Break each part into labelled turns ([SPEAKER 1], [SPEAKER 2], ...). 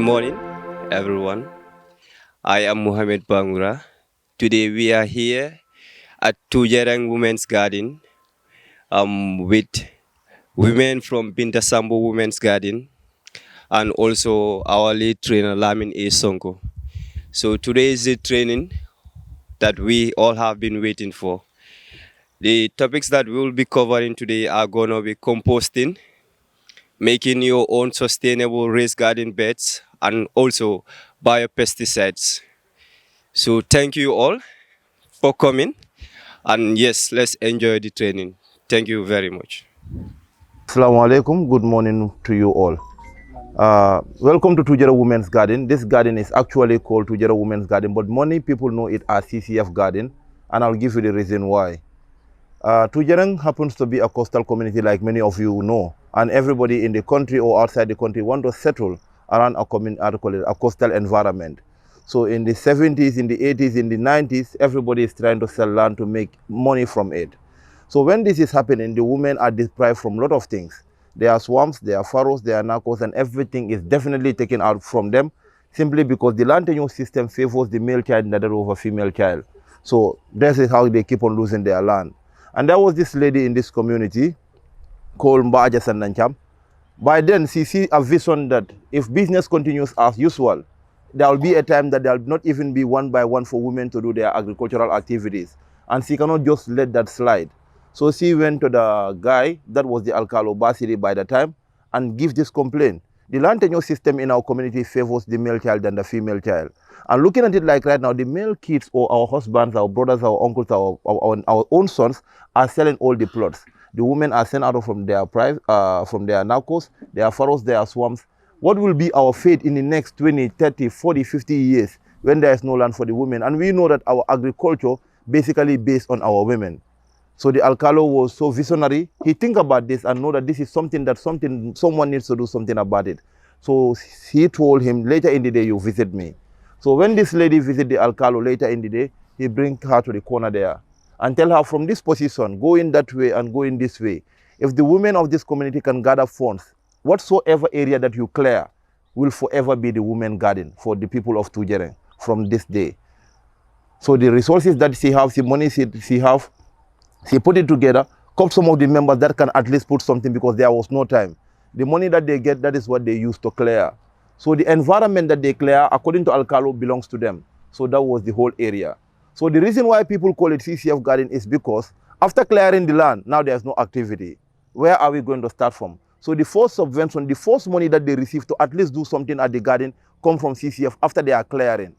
[SPEAKER 1] morning, everyone. I am Mohamed Bangura. Today we are here at Tujereng Women's Garden with women from Binta Sambo Women's Garden and also our lead trainer Lamin A. Sonko. So today is the training that we all have been waiting for. The topics that we will be covering today are going to be composting, making your own sustainable raised garden beds, and also bio-pesticides. So thank you all for coming, and yes, let's enjoy the training. Thank you very much.
[SPEAKER 2] Assalamu alaikum. Good morning to you all. Welcome to Tujereng Women's Garden. This garden is actually called Tujereng Women's Garden, but many people know it as CCF Garden, and I'll give you the reason why. Tujereng happens to be a coastal community, like many of you know, and everybody in the country or outside the country want to settle around a coastal environment. So in the 70s, in the 80s, in the 90s, everybody is trying to sell land to make money from it. So when this is happening, the women are deprived from a lot of things. There are swamps, there are furrows, there are narcos, and everything is definitely taken out from them simply because the land tenure system favors the male child instead of female child. So this is how they keep on losing their land. And there was this lady in this community called Mbaja Sandancham. By then, she sees a vision that if business continues as usual, there will be a time that there will not even be one by one for women to do their agricultural activities. And she cannot just let that slide. So she went to the guy, that was the Alcalo Basiri by the time, and give this complaint. The land tenure system in our community favors the male child than the female child. And looking at it like right now, the male kids or our husbands, our brothers, our uncles, our own sons are selling all the plots. The women are sent out from their narcos, their furrows, their swamps. What will be our fate in the next 20, 30, 40, 50 years when there is no land for the women? And we know that our agriculture basically based on our women. So the Alcalo was so visionary. He think about this and know that this is something that someone needs to do something about it. So he told him, later in the day, you visit me. So when this lady visit the Alcalo later in the day, he bring her to the corner there and tell her from this position, go in that way and go in this way. If the women of this community can gather funds, whatsoever area that you clear will forever be the women garden for the people of Tujereng from this day. So the resources that she have, the money she have, she put it together, caught some of the members that can at least put something because there was no time. The money that they get, that is what they use to clear. So the environment that they clear, according to Alcalo, belongs to them. So that was the whole area. So the reason why people call it CCF Garden is because after clearing the land, now there's no activity. Where are we going to start from? So the first subvention, the first money that they receive to at least do something at the garden come from CCF after they are clearing.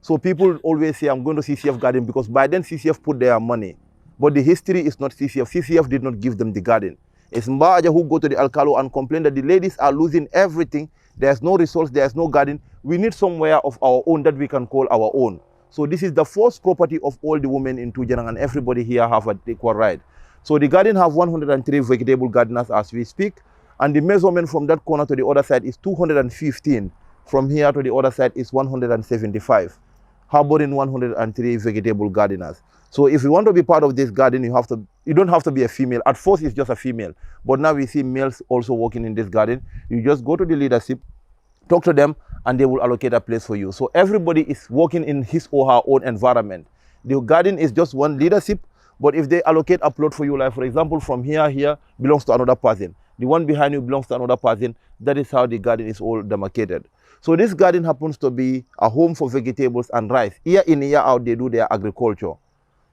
[SPEAKER 2] So people always say, I'm going to CCF Garden because by then CCF put their money. But the history is not CCF. CCF did not give them the garden. It's Mbaja who go to the Alcalo and complain that the ladies are losing everything. There's no resource, there's no garden. We need somewhere of our own that we can call our own. So this is the first property of all the women in Tujereng, and everybody here have an equal right. So the garden have 103 vegetable gardeners as we speak. And the measurement from that corner to the other side is 215. From here to the other side is 175. Harboring 103 vegetable gardeners. So if you want to be part of this garden, you don't have to be a female. At first, it's just a female. But now we see males also working in this garden. You just go to the leadership, talk to them, and they will allocate a place for you. So everybody is working in his or her own environment. The garden is just one leadership, but if they allocate a plot for you, like for example, from here belongs to another person. The one behind you belongs to another person. That is how the garden is all demarcated. So this garden happens to be a home for vegetables and rice. Year in, year out, they do their agriculture.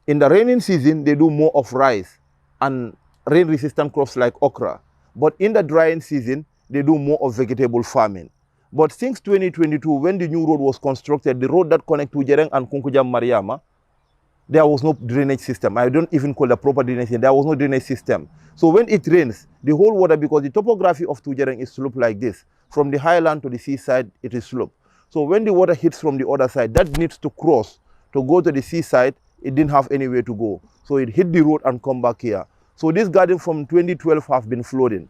[SPEAKER 2] In the raining season, they do more of rice and rain-resistant crops like okra. But in the drying season, they do more of vegetable farming. But since 2022, when the new road was constructed, the road that connects Tujereng and Kunkujam Mariama, there was no drainage system. I don't even call it a proper drainage system. There was no drainage system. So when it rains, the whole water, because the topography of Tujereng is slope like this, from the highland to the seaside, it is slope. So when the water hits from the other side, that needs to cross to go to the seaside. It didn't have anywhere to go. So it hit the road and come back here. So this garden from 2012 have been flooding.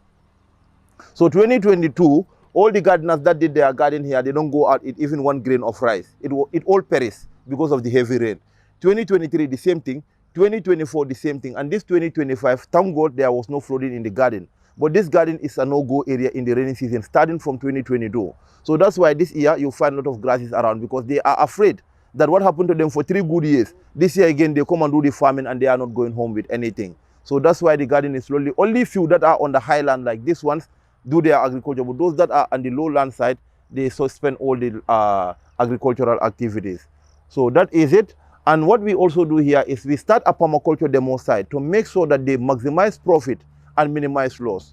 [SPEAKER 2] So 2022, all the gardeners that did their garden here, they don't go out eat even one grain of rice. It all perished because of the heavy rain. 2023, the same thing. 2024, the same thing. And this 2025, thank God there was no flooding in the garden. But this garden is a no-go area in the rainy season starting from 2022. So that's why this year you find a lot of grasses around, because they are afraid that what happened to them for 3 good years, this year again they come and do the farming and they are not going home with anything. So that's why the garden is slowly, only few that are on the highland like this ones do their agriculture, but those that are on the lowland side, they suspend all the agricultural activities. So that is it. And what we also do here is we start a permaculture demo site to make sure that they maximize profit and minimize loss.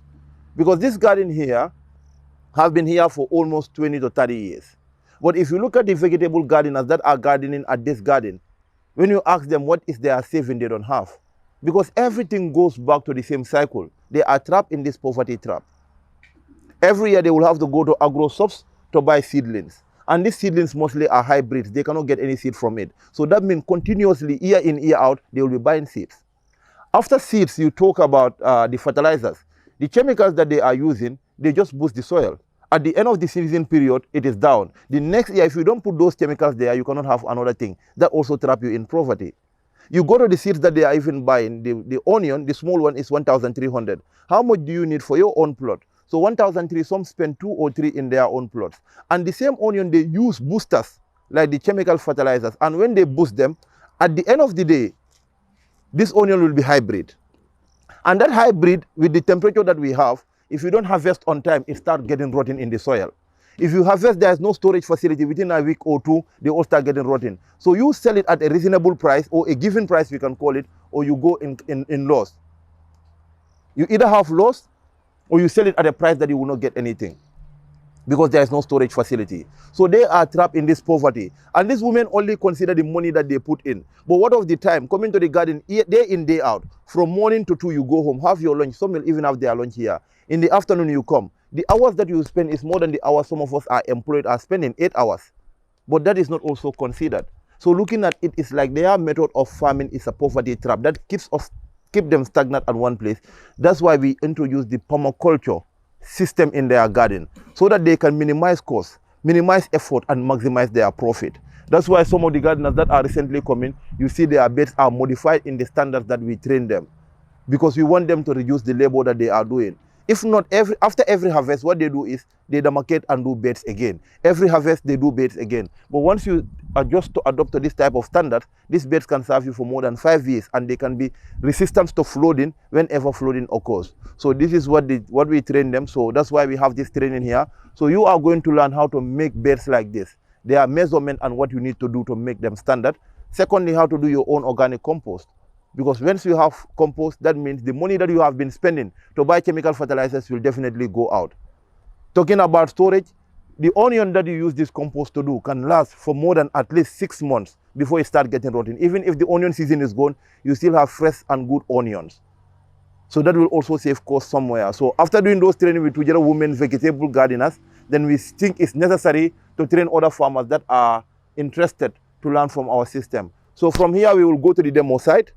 [SPEAKER 2] Because this garden here have been here for almost 20 to 30 years. But if you look at the vegetable gardeners that are gardening at this garden, when you ask them what is their saving, they don't have. Because everything goes back to the same cycle. They are trapped in this poverty trap. Every year they will have to go to agro shops to buy seedlings. And these seedlings mostly are hybrids. They cannot get any seed from it. So that means continuously, year in, year out, they will be buying seeds. After seeds, you talk about the fertilizers. The chemicals that they are using, they just boost the soil. At the end of the season period, it is down. The next year, if you don't put those chemicals there, you cannot have another thing. That also trap you in poverty. You go to the seeds that they are even buying. The onion, the small one, is 1,300. How much do you need for your own plot? So 1,003, some spend 2 or 3 in their own plots. And the same onion, they use boosters, like the chemical fertilizers. And when they boost them, at the end of the day, this onion will be hybrid. And that hybrid, with the temperature that we have, if you don't harvest on time, it starts getting rotten in the soil. If you harvest, there is no storage facility. Within a week or 2, they all start getting rotten. So you sell it at a reasonable price, or a given price, we can call it, or you go in loss. You either have loss, or you sell it at a price that you will not get anything, because there is no storage facility. So they are trapped in this poverty. And these women only consider the money that they put in. But what of the time, coming to the garden, day in, day out, from morning to 2, you go home, have your lunch. Some will even have their lunch here. In the afternoon, you come. The hours that you spend is more than the hours some of us are employed are spending, 8 hours. But that is not also considered. So looking at it, it's like their method of farming is a poverty trap that keep them stagnant at one place. That's why we introduce the permaculture system in their garden, so that they can minimize costs, minimize effort, and maximize their profit. That's why some of the gardeners that are recently coming, you see their beds are modified in the standards that we train them, because we want them to reduce the labor that they are doing. If not, after every harvest, what they do is they demarcate and do beds again. Every harvest, they do beds again. But once you adjust to adopt to this type of standard, these beds can serve you for more than 5 years, and they can be resistant to flooding whenever flooding occurs. So this is what we train them. So that's why we have this training here. So you are going to learn how to make beds like this. There are measurements and what you need to do to make them standard. Secondly, how to do your own organic compost. Because once you have compost, that means the money that you have been spending to buy chemical fertilizers will definitely go out. Talking about storage, the onion that you use this compost to do can last for more than at least 6 months before it starts getting rotten. Even if the onion season is gone, you still have fresh and good onions. So that will also save cost somewhere. So after doing those training with Tujereng women vegetable gardeners, then we think it's necessary to train other farmers that are interested to learn from our system. So from here, we will go to the demo site,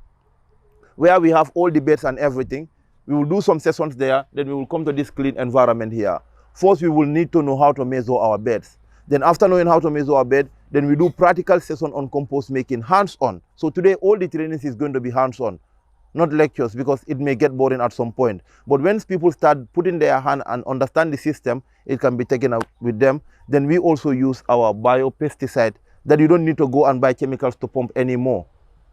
[SPEAKER 2] where we have all the beds and everything. We will do some sessions there, then we will come to this clean environment here. First, we will need to know how to measure our beds. Then after knowing how to measure our bed, then we do practical session on compost making, hands-on. So today, all the trainings is going to be hands-on, not lectures, because it may get boring at some point. But once people start putting their hand and understand the system, it can be taken up with them. Then we also use our bio-pesticide, that you don't need to go and buy chemicals to pump anymore,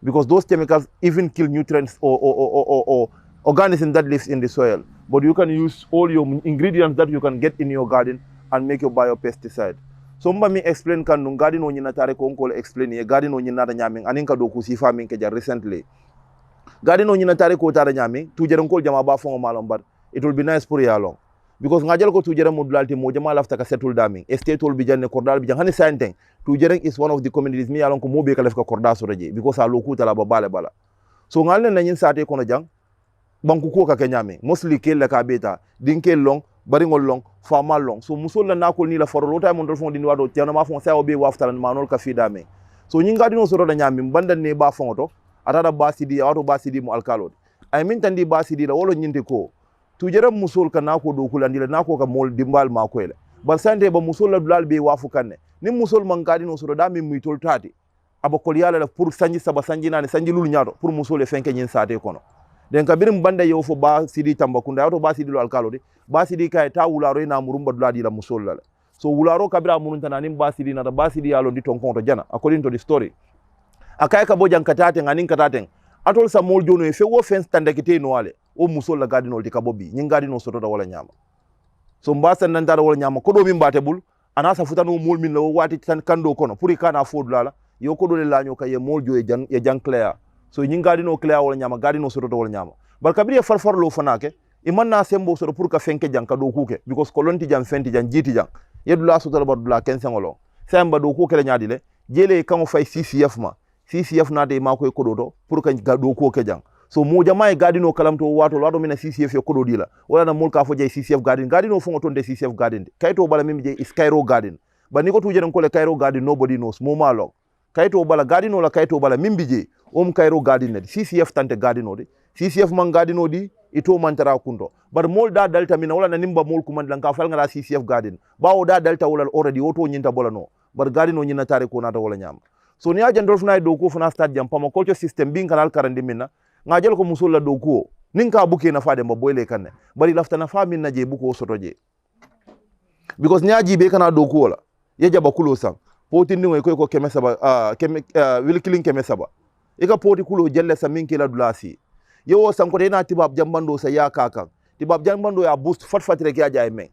[SPEAKER 2] because those chemicals even kill nutrients or organisms that lives in the soil. But you can use all your ingredients that you can get in your garden and make your bio-pesticide. So me explain kan nung garden o nyina tare ko ngol explain ye garden o nyina nyaming anin ka do ku si farming ke jar recently. Garden o nyina tare ko tare nyaming Tujereng ko jama ba fongo malom, but it will be nice for ya long. Because ngajal ko Tujereng modulalti mo jama lafta ka settle daming estate will be janne kordal bi jang hani santeng. Tujereng is one of the communities mi yalon ko mo be ka lef ka korda so reje, because a loku tala ba bale bala. So ngalne na nyin sate kono jang banku ko ka kenyame mostly ke la ka beta dinke long baringol long fama long. So musol na nakol ni la foro lota mon dol fon di wado tiana ma fon sa obe wafta lan manol ka fi dame. So nyinga dino so do nyami bandan ne ba fonto atada basidi wato basidi mu alkalod ay min tandi basidi la wolo nyinte ko Tujereng musol ka nako do kulandi la nako ka mol dimbal ma ko ele bal sante ba musol la dulal be wafu kanne ni musol man kadino so do dami muy tol tati aba kol yala la pour sanji saba sanji nani sanji lulu nyaado pour musol e fenke nyin sate kono. den kabirim banda yo fo ba sidi Tambakunda yato ba sidi lo alkalo de ba sidi kay ta wularo ina murumba duladi la musolla so wularo kabira mununta nanim ba sidi na ba sidi yalo ndi ton konto jana according to the story akay ka bojan katate nganin katate atol sa mol jono e fe wo fence tandakite no wale o musolla gadino de kabobi nyin gadino soto da wala nyama so mbasa nan dara wala nyama ko do min batebul ana sa futano mol min lo wati tan kando kono puri kana fodulala yo ko do le laño kay mol jo e jan clair so nyin gadino clair wala nyama gadino soto da wala nyama bar kabiri farfarlo fanake imanna sembo soto pour ka fenke jang ka do kuke because kolonti jang fenti jang jiti jang yedula soto la badula kensengolo samba do kuke le nyaadi le jele kamo fay CCF ma CCF na de mako e kododo pour ka do kuke jang so mo jama e gadino kalamto wato mina CCF yo kododi la wala na mulka fo jey CCF gadino fo ngotonde CCF garden kayto bala mimi jey is Cairo garden ba niko tujeren ko le Cairo garden nobody knows mo malo kayto bala gadino la kayto bala mimbi jey Cairo garden ne CCF tante gadino de CCF man gadino di ito mantara kundo bar mol da dalta mina wala na nimba mol kumand lan ka fal ngara CCF garden bawo da dalta wala already woto nyinta bola no bar gadino nyina tare ko nata wala nyama so ni ajan dolfna do ko funa stade jam pama culture system bin kanal karande minna ngajel ko musulla do ko ninka buke na fade mba boyle kanne bari lafta na famin na je buko soto je because nyaaji be kana do ko wala ye jaba kulo sang poti ndingo ko keme saba wil killing keme saba ika poti kulo jelle sa min kila dulasi yo sanko de na tibab jambando sa ya kaka tibab jambando ya boost fat rek ya jaay men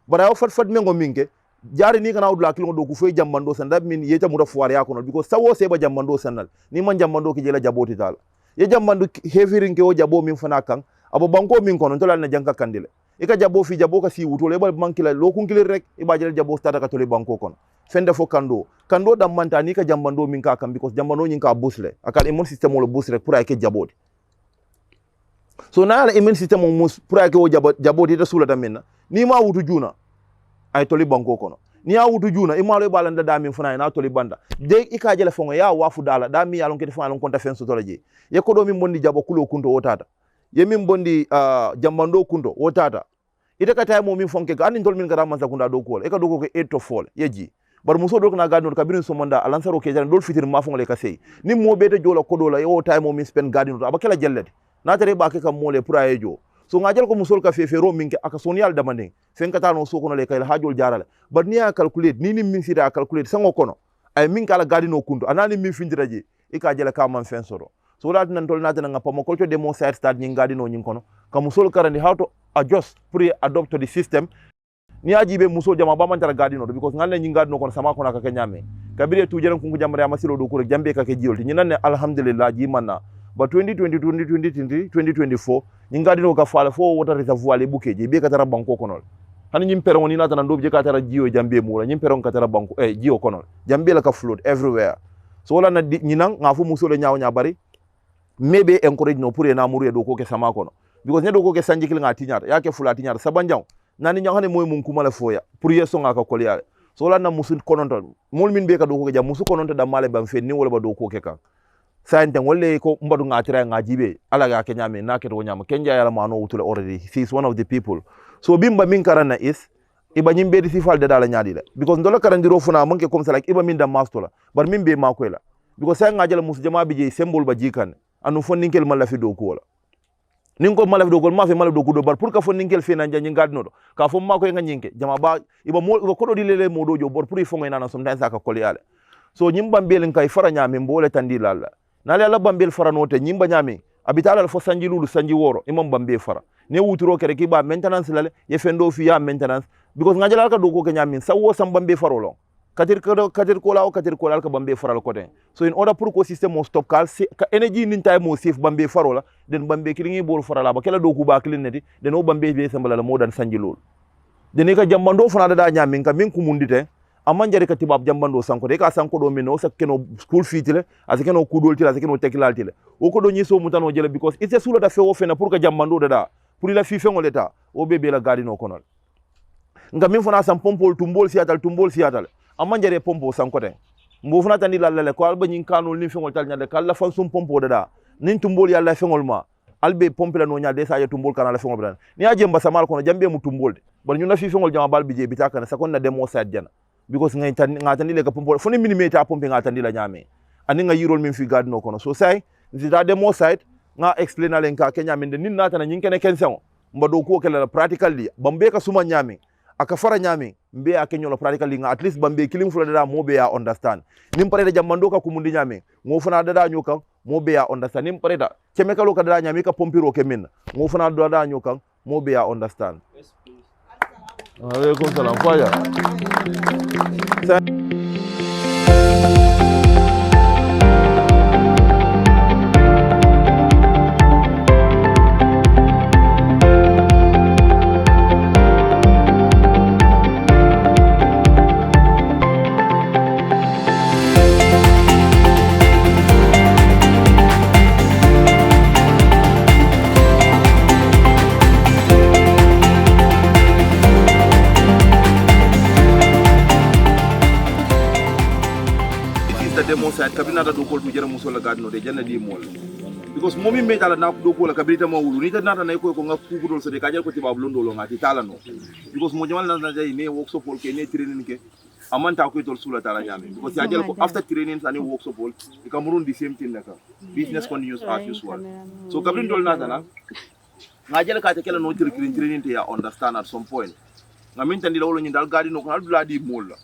[SPEAKER 2] bara yo fat mengo minke jari ni kana udla kilo do ku fay jambando sa ndab min yeta muda fuwar ya kono because sawo seba jambando sanal ni man jambando ki jela jaboti tal ye jambando hefirin ke o jabo min fana kan abo banko min kono tolal na janka kandile ika jabo fi jabo ka si wuto le bal mankila lokun kilir rek iba jela jabo stata ka tole banko kono fende fo kando dam manta ni ka jambando min ka kan because jambando nyin ka busle akal immune system wala busle pour ay ke jaboti so na ala immune system mo mus pour ay ke o jaboti ta sula tamina ni ma wutu juna ay toli banko kono ni ya wutu juna imalo balanda da min fana na toli banda de ika jela fongo ya wafu dala da mi yalon ke fana lon konta fenso tolaje ye ko do min bondi jabo kulo kunto wotata ye min bondi jambando kunto wotata ita ka tay mo min fonke ga anin tol min gara man sakunda do ko e ka do ko 8 to 4 yeji bar muso do na gadno kabirin so manda alansaro ke jan dol fitir ma fongo le ka sey ni mo beta jola ko do la yo tay mo min spend gadino abakela jellede na tare ba ke kam mole pour ayejo so ngajal ko musol ka fefero minke aka sonial damande fen kata no soko no le kay hajol jarale bar ni a calculate ni min sida calculate sango kono ay min kala gadino kunto anani min findiraje e ka jela ka man fen soro so lat nan tol natana nga pamo culture demo side start nyi gadino nyin kono ka musol karandi how to adjust pre adopt to the system ni ajibe musol jama ba man tara gadino because ngalle nyi gadino kono sama kono ka kenyame kabire Tujereng kungu jamre amasilo do ko jambe ka ke jiolti nyinane alhamdulillah ji manna ba 2024 nyingadi no ka fala fo water reservoir le bukeje be ka tara banko konol hani nyim peron ni nata na ndob je ka tara jiyo jambe mura nyim peron ka tara banko jiyo konol jambe la ka float everywhere so wala na nyinang nga fu musole nyaaw nya bari maybe encourage no pour na muru e do ko ke sama kono because ne do ko ke sanjikil nga tinyata yake fula tinyata sabanjaw nani nyangane moy mun kumala foya pour yeso nga ka koliyale so wala na musul kononto mol min be ka do ko ke jam musu kononto da male bam fe ni wala ba do ko ke kan sainte wolle ko mbadu ngatira ngajibe ala ga kenya me naket wo nyama kenya yala mano wutule already he is one of the people so bimba min karana is iba nyimbe di sifal de dala nyaadi la because ndola karandiro funa manke comme ça like iba min da mastola bar min be makoyla because sa ngajala musu jama bije symbol ba jikan anu fonninkel mala fi do ko wala ninko mala fi do ko ma fe mala do ko do bar pour ka fonninkel fe nan janyi ngadno do ka fo makoy nga nyinke jama ba iba mo iba kodo di lele modo jo bor pour fo ngay nana sometimes aka koli yale so nyimba mbelen kay fara nyame mbole tandi lalla nale ala bambel fara note nyimba nyame abitala fo sanji lulu sanji woro imam bambe fara ne wuturo kere ki ba maintenance lale ye fendo fi ya maintenance because ngajala ka do ko ke nyami sawo sam bambe farolo katir ko lawo katir ko lal ka bambe faral ko den so in order pour ko system mo stop kal ka energy nin tay mo sif bambe farola den bambe kilingi bol farala ba kala do ku ba kilin neti den o bambe be sambala la modan sanji lulu den ka jambando fana da nyami ka min ku mundite amman jare ka tibab jambando sanko de ka sanko do mino sa keno school fitile as keno kudol tile as keno tekilal tile o ko do nyiso mutano jele because it's a sula da fe o fena pour ka jambando da pour la fi fengo leta o bebe la gadi no konol nga min fona sam pompol tumbol siatal amman jare pompo sanko de mbo fona tandi la ko alba nyin kanol ni fengol tal nyade kala fan sum pompo da nin tumbol yalla fengol ma albe pompe la no nyade sa ya tumbol kana la fengol bran ni aje mba samal kono jambe mu tumbol de bar ñu na fi fengol jama bal bije bitaka na sakon na demo sa jana because ngatandi le ka pompo foni minimeta pompe ngatandi la nyame ani nga yirol min fi gadno kono so say nzita demo site nga explain alen ka kenya min nin nata na nyin kene kensengo mbado ko kala practically bambe ka suma nyami aka fara nyami mbe akenyo la practically nga at least bambe kilim fula da mo be ya understand nim pare da jamando ka kumundi nyami ngo fana da nyoka mo be ya understand nim pare da chemical ka da nyami ka pompiro ke min ngo fana da nyoka mo be ya understand. Alaikum salam faya. Demo side kabina da dokol tu jere musola gadno de janna di mol because momi me tala na dokol kabita ma wulu ni ta nata na ko nga kugudol so de kajal ko tiba blondo lo ngati tala no because mo jamal na jay ne workshop pol ke ne training ke amanta ko tol sula tala nyame because ya jel ko after training ani workshop pol e kamurun the same thing naka business continues as usual so kabrin dol nata na nga jel ka te kala no training te ya understand at some point nga min tan di lawlo ni dal gadi no ko dula di mol la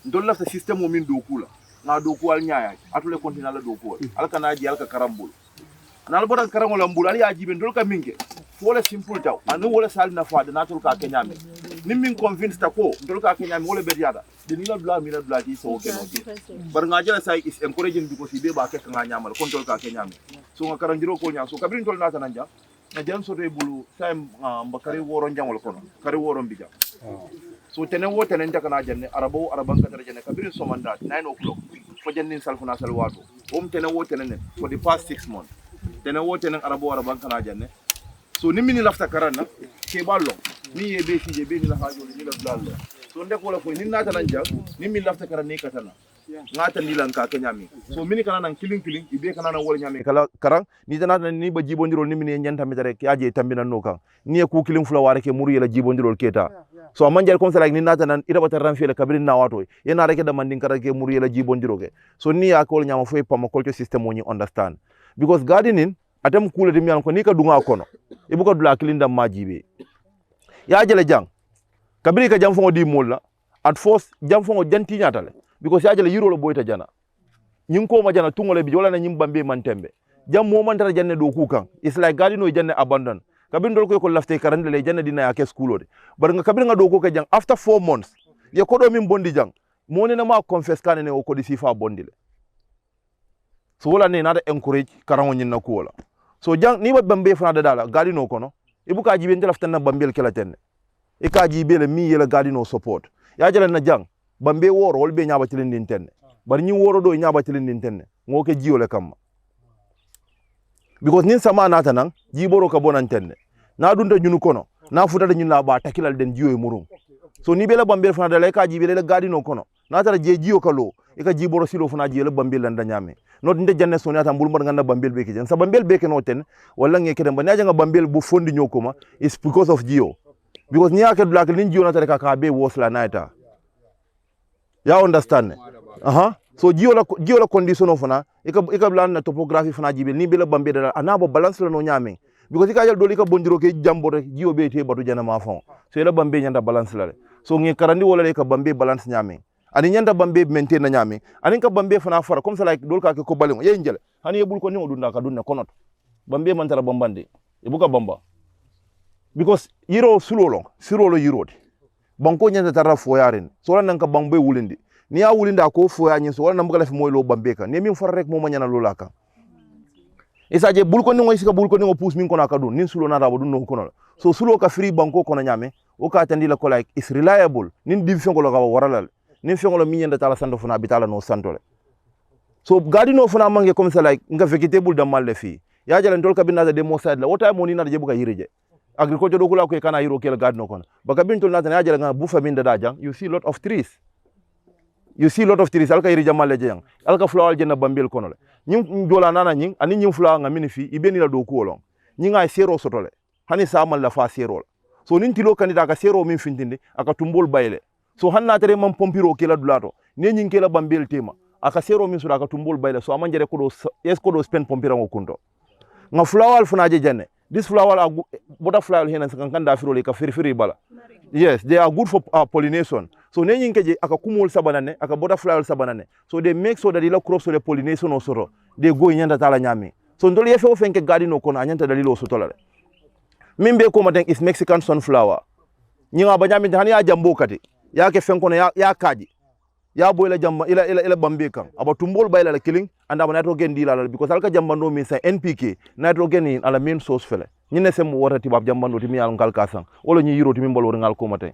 [SPEAKER 2] ndol la system mo min dokula na doku al nyaaya atule kontina la doku al kana ji al ka karambul na al boda karangol ambul al ya jibe ndol ka minge wala simple taw anu wala sal na faade na tul ka kenyame nim min convince ta ko ndol ka kenyame wala bet yada de ni la bla mi la bla ti so ke no bar nga jala sai is encouraging because be ba ke nga nyamal kon tol ka kenyame so nga karanjiro ko nya so kabrin tol na tananja na jam so re bulu sai mbakari woro njangol kono kari woro mbija so tene wo tene ndaka na janne arabo araban ka janne kabiri so manda 9 o'clock fo jannin salfuna salwato tene wo tene ne for the past 6 months tene wo tene arabo araban ka na janne so nimmi ni lafta karanna ke ballo ni yebe ci je be ni la hajo ni la blallo so ndek wala ko ni nata nan jang nimmi lafta karan ni katana ngata ni lan ka nyami so mini kana nan kiling ibe kana nan wala nyami kala karang ni tanata ni ba jibondiro nimmi ni nyanta mi tare ke aje tambina no kan ni ku kiling fula ware ke muru yela jibondiro keta so amanjal comme ça like ni nata nan ira bata ran fiele kabrin na wato yena reke da mandin kara ke muru yela jibondiro ke so ni ya ko nyama foi pama culture system woni understand because gardening atam kula de mian ko ni ka dunga kono ibuka dula kilinda majibe ya jele jang kabri ka jam fongo di molla at force jam fongo janti nyatale because ya jele yiro lo boyta jana nyin ko ma jana tungole bi wala na nyim bambe man tembe jam mo man tara janne do kukan it's like garden no janne abandon kabin dol ko lafte karande le janne dina ya ke school de bar nga kabin nga do ko jang after 4 months ye ko do min bondi jang mo ne na ma confess kan ne o ko di sifa bondi le so wala ne na da encourage karango nyin na ko wala so jang ni wat bambe fana da dala garden no kono ibuka jibe ntelafta na bambel kala tenne e ka jibe le mi yela garden no support ya jele na jang bambe woro wolbe nyaaba tilin din tenne bar nyi woro do nyaaba tilin din tenne ngoke jiyo le kam because nin sama nata nan jiboro ka bonan tenne na dunta nyunu kono na futa da nyuna ba takilal den jiyo e murum so ni bela bambe fana da le ka jibe le garden no kono na tara je jiyo kalo e ka jiboro silo fana jiyo le bambe lan da nyame not nde janne so nyata mbul nganda bambel beke jen sa bambel beke no ten wala ngeke dem banya nga bambel bu fondi nyokoma is because of jiyo because niya ke black nin jiyo na tare ka be wosla naita ya understand so jiyo la condition of na ika blan na topography fana jibe ni bela bambe da anabo balance la no nyame because ika jal doli ka bondiro ke jambo rek jiyo be te batu jana ma fon so ela bambe nyanda balance la so ngi karandi wala ka bambe balance nyame ani nyanda bambe maintain na nyame ani ka bambe fana fara comme ça like dol ka ke ko balingo ye njele hani yebul ko ni odunda ka dunna konot bambe man tara bambande e buka bamba because yiro sirolo yiro banko nyanda tara foyaren so lan ka bambe wulindi ni ya wulinda ko foya nyi so wala nambuka la fi moy lo bambe ka ni min fara rek mo manyana lola ka isa je bul ko ni ngoy sika bul ko ni ngo pousse min ko na ka dun nin sulo na rabo dun no kono so sulo ka free banko kono nyame o ka tandi la ko like is reliable nin division ko lo ka waralal nin fengolo minyenda tala sando funa bitala no santole so gadi no funa mange comme ça like nga vegetable da mal le fi ya jala ndol kabina da demo side la wota mo ni na je buka yirije agriculture do kula ko kana yiro kel gadi no kono baka bintol na tan ya jala nga bu famin da jang you see lot of trees alka yirije mal le jang alka flower je na bambel kono le nyim jola nana nying ani nyim flower nga mini fi ibeni la do ko long nyinga sero sotole hani samal la fa sero so nin tilo kandida ka sero min fintinde aka tumbol bayle so hanna tere man pompiro kela dulato ne nyin kela bambel tema aka sero min sura aka tumbol bayla so amanjere ko do spend pompira ngo kunto nga flower fana je janne. This flower are butterfly here and kan da firo le ka firi bala. Yes, they are good for pollination. So nenyin keje aka kumul sabanane aka butterfly sabanane. So they make sure that the crops so the pollination also they go nyanda tala nyami. So ndoli yefe ofenke garden no kono anyanta dalilo so tolale. Mimbe ko maten is Mexican sunflower. Nyinga banyami hani ya jambo kati. Ya ke fenko na ya kaji. Ya boila jamba ila bambe kan. Aba tumbol bayla la killing and aba nitrogen dilala because alka jambando means NPK nitrogen in ala main source fele. Nyine sem water tibab jambando timi al ngal kasang. Olo nyi yiro timi mbolo ngal ko maten.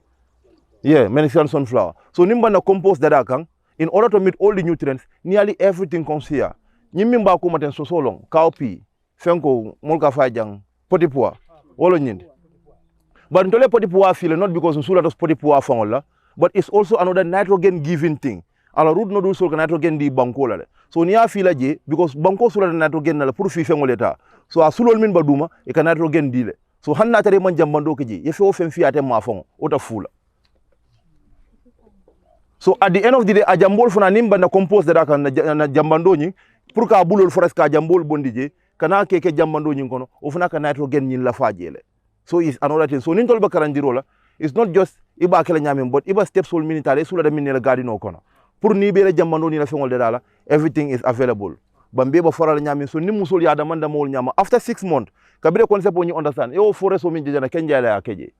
[SPEAKER 2] Yeah, Mexican sunflower. So nimba na compost dada kan in order to meet all the nutrients nearly everything comes here. Nyimimba ko maten so long cowpea fenko molka fajang potipua olo nyindi. But ntole potipua feel not because nsula to potipua fangola but it's also another nitrogen giving thing. Ala root no do so nitrogen di banko la. So niya feel je because banko sula nitrogen na pour fi fengoleta. So asulol min baduma e ka nitrogen dile. So hanna tare man jambando keji ye fe o fen fiate ma fango ota fula. So at the end of the day a jambol funa nimba na compost da kan na jambando nyi pour ka bulol forest ka jambol bondije kana keke jambando nyi kono o funa ka nitrogen nyi la fajele. So it's another thing. So nintol bakaranjiro la it's not just iba kala nyamim but iba steps sol minitale sula da minela garden no kono. Pour ni bele jambando ni la fengol de dala everything is available. Bambe ba foral nyamim so ni musol ya da manda mol nyama after 6 months kabire concept oni understand yo forest o min jana kenja la keje.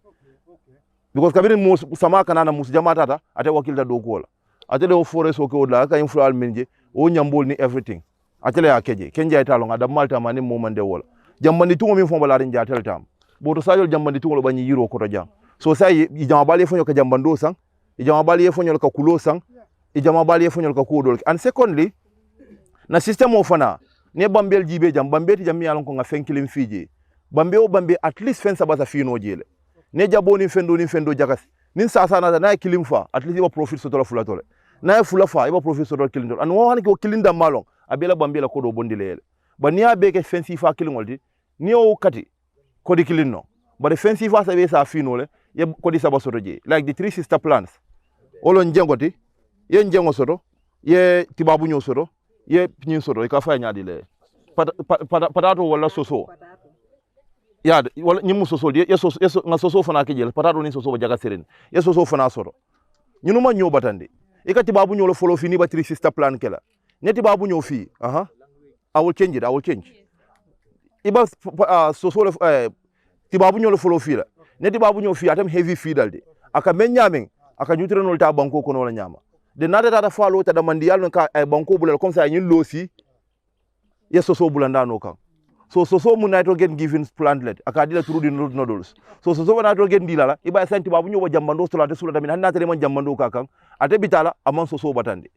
[SPEAKER 2] Because kabiri mus sama kanana mus jamata ta ate wakilta do ko la ate le forest o ko la ka influal minje o nyambol ni everything ate le akeje kenja ita longa da malta mani momande wala jambandi tungo min fomba la rinja tel tam boto sajol jambandi tungo bani yiro ko to jang so say i jama bali fonyo ka jambando sang i jama bali fonyo ka kulo sang i jama bali fonyo ka kodol and secondly na system of fana ne bambel jibe jam bambeti jam yalon ko nga fenkilim fije bambe o bambe at least fensa basa fino jele ne jabo ni fendo jagas nin sasa na kilim fa at least iba profit sotola fula tole na fula fa iba profit sotola kilin and wo han ko kilinda malong abela bambela ko do bondile ba niya beke fensi fa kilin woldi ni o kati ko di kilin no but the fensi fa sa be sa fino le ye ko di saba soto je like the three sister plants olon jengoti ye njengo soto ye tibabu nyo soto ye pnin soto e ka fa nyaadi le patato wala soso ya wala nyimu soso ye soso nga soso fana ke jel patato ni soso jaga seren ye soso fana soro nyunu ma nyo batande e ka tibabu nyo lo follow fini ba three sister plan kela ne tibabu nyo fi I will change iba soso le tibabu nyo lo follow fi la ne tibabu nyo fi atam heavy feed de aka menyamen aka nyutrenol ta banko ko no la nyama de nada ta falo ta da mandiyal no ka banko bulal comme ça nyin losi ye soso bulanda no kan so mu nitrogen giving plantlet akadila through the root nodules so nitrogen dilala iba santi babu nyoba jambando sola de sula damin hanna tere man jambando kakan ate bitala amon soso batande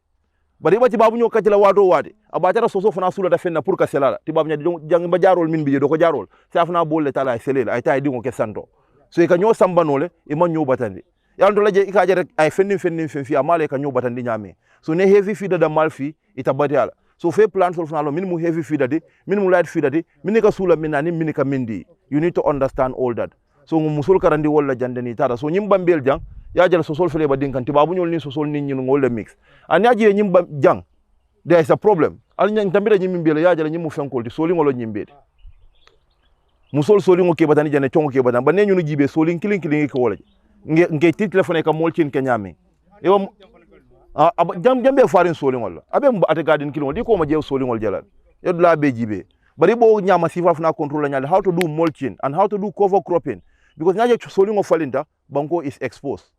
[SPEAKER 2] bari iba ti babu nyoka tila wado wade abatara soso fana sula da fenna pour ka selala ti babu nyadi jang ba jarol min biye do ko jarol sa fana bolle tala selela ay tay dingo ke santo so e ka nyo sambanole e man nyoba batande yando laje ikaje rek ay fennim fi amale ka nyoba batande nyame so ne heavy feed da malfi itabatiala so fe plant sol fnalo min mu heavy feeder de min mu light feeder de min ka sula min nani min ka mindi you need to understand all that so mu musul karandi wala jandeni tada so nyim bambel jang ya jala so sol fele ba dinkan tibabu nyol ni so sol nin ngol le mix an yaji nyim bam jang there is a problem al nyang tambira nyim mbele ya jala nyim mu fenkol di soli ngolo nyim bede musol soli ngo ke batani jane chongo ke batani ba ne nyunu jibe soli kilin ko wala nge tit telephone ka molchin ke nyame ewa jambe farin solingol abe ate garden kilo di ko ma jew solingol jalal yodla be jibe bari bo nyama sifa funa control nyal how to do mulching and how to do cover cropping because nyaje solingo falinta banko is exposed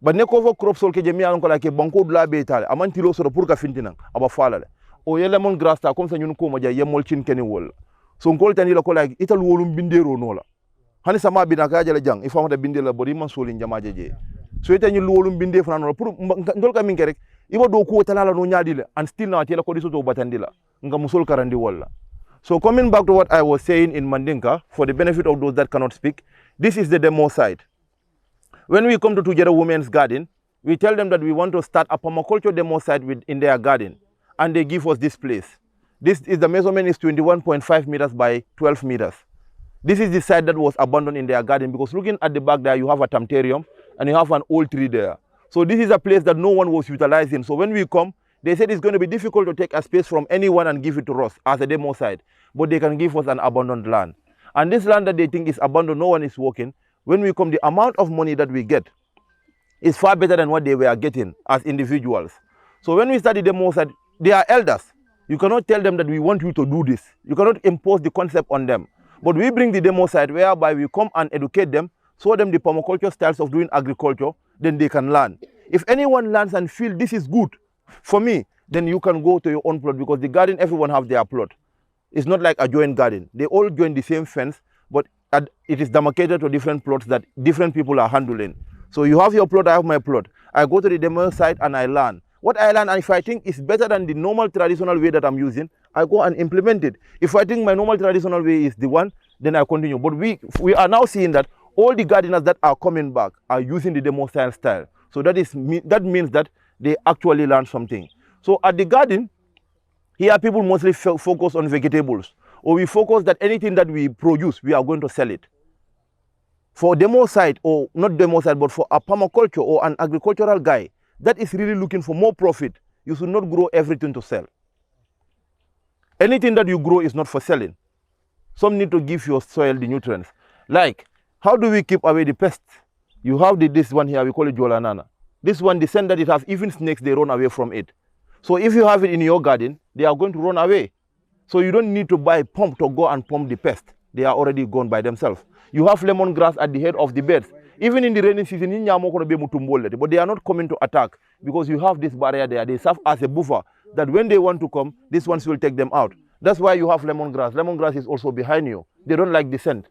[SPEAKER 2] but ne cover crop sol ke jemi alon ko la ke banko dla be tale amantilo so pour ka fintinan aba falale o yele mon grass ta comme ça ñun ko ma jay mulching keni wol so ngol tani la ko la ital wolum bindero no la hani sama bina ka jale jang ifamata bindela bari man solin jama jeje so ite ñu luwolum binde fana no pour ndol ka minke rek iba do ko talala no nyaadi le and still na tela ko diso to batandi la nga musul karandi wala so coming back to what I was saying in Mandinka for the benefit of those that cannot speak, this is the demo site. When we come to Tujereng Women's Garden, we tell them that we want to start a permaculture demo site in their garden and they give us this place. This is the measurement is 21.5 meters by 12 meters. This is the site that was abandoned in their garden because looking at the back there you have a tamterium and you have an old tree there. So this is a place that no one was utilizing. So when we come, They said it's going to be difficult to take a space from anyone and give it to us as a demo site, but they can give us an abandoned land. And this land that they think is abandoned, no one is working. When we come, the amount of money that we get is far better than what they were getting as individuals. So when we start the demo site, they are elders. You cannot tell them that we want you to do this. You cannot impose the concept on them. But we bring the demo site whereby we come and educate them, show them the permaculture styles of doing agriculture, then they can learn. If anyone learns and feel this is good for me, then you can go to your own plot, because the garden, everyone have their plot. It's not like a joint garden. They all join the same fence, but it is demarcated to different plots that different people are handling. So you have your plot, I have my plot. I go to the demo site and I learn. What I learn, and if I think is better than the normal traditional way that I'm using, I go and implement it. If I think my normal traditional way is the one, then I continue. But we are now seeing that all the gardeners that are coming back are using the demo style. So that means that they actually learn something. So at the garden, here people mostly focus on vegetables, or we focus that anything that we produce, we are going to sell it. For demo site, or not demo site, but for a permaculture or an agricultural guy that is really looking for more profit, you should not grow everything to sell. Anything that you grow is not for selling. Some need to give your soil the nutrients. Like, how do we keep away the pests? You have this one here, we call it jolanana. This one, the scent that it has, even snakes, they run away from it. So if you have it in your garden, they are going to run away. So you don't need to buy a pump to go and pump the pest. They are already gone by themselves. You have lemongrass at the head of the beds. Even in the rainy season, but they are not coming to attack, because you have this barrier there. They serve as a buffer that when they want to come, these ones will take them out. That's why you have lemongrass. Lemongrass is also behind you. They don't like the scent.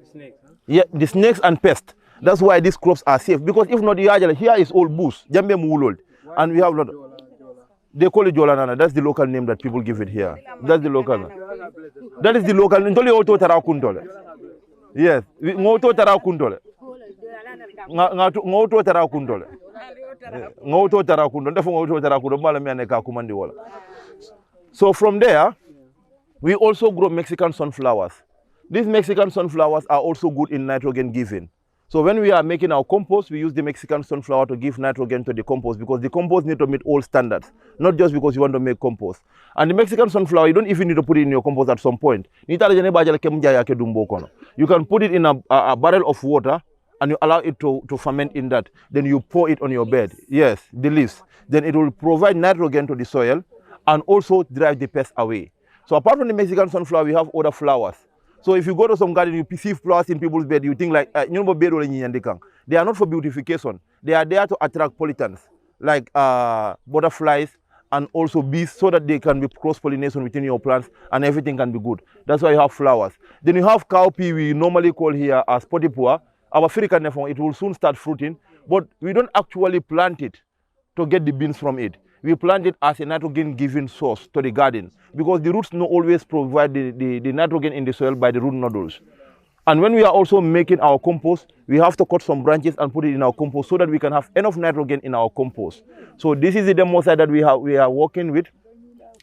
[SPEAKER 2] The snakes, huh? Yeah, the snakes and pests. That's why these crops are safe. Because if not, here is all bush. And we have not. They call it jolanana. That's the local name that people give it here. That's the local. That is the local. Yes. Ngoto tara kundole. Ngoto tara kundole. Ngoto tara kundole. Ndefu ngoto tara kundole. Mala miane ka kumandi wala. So from there, we also grow Mexican sunflowers. These Mexican sunflowers are also good in nitrogen giving. So when we are making our compost, we use the Mexican sunflower to give nitrogen to the compost, because the compost need to meet all standards, not just because you want to make compost. And the Mexican sunflower, you don't even need to put it in your compost at some point. You can put it in a barrel of water and you allow it to ferment in that. Then you pour it on your bed. Yes, the leaves. Then it will provide nitrogen to the soil and also drive the pests away. So apart from the Mexican sunflower, we have other flowers. So if you go to some garden, you see flowers in people's bed, you think like, they are not for beautification. They are there to attract pollutants, like butterflies and also bees, so that they can be cross-pollination within your plants and everything can be good. That's why you have flowers. Then you have cowpea, we normally call here as potipua. Our African nephon, it will soon start fruiting, but we don't actually plant it to get the beans from it. We plant it as a nitrogen-giving source to the garden, because the roots not always provide the nitrogen in the soil by the root nodules. And when we are also making our compost, we have to cut some branches and put it in our compost so that we can have enough nitrogen in our compost. So this is the demo site that we are working with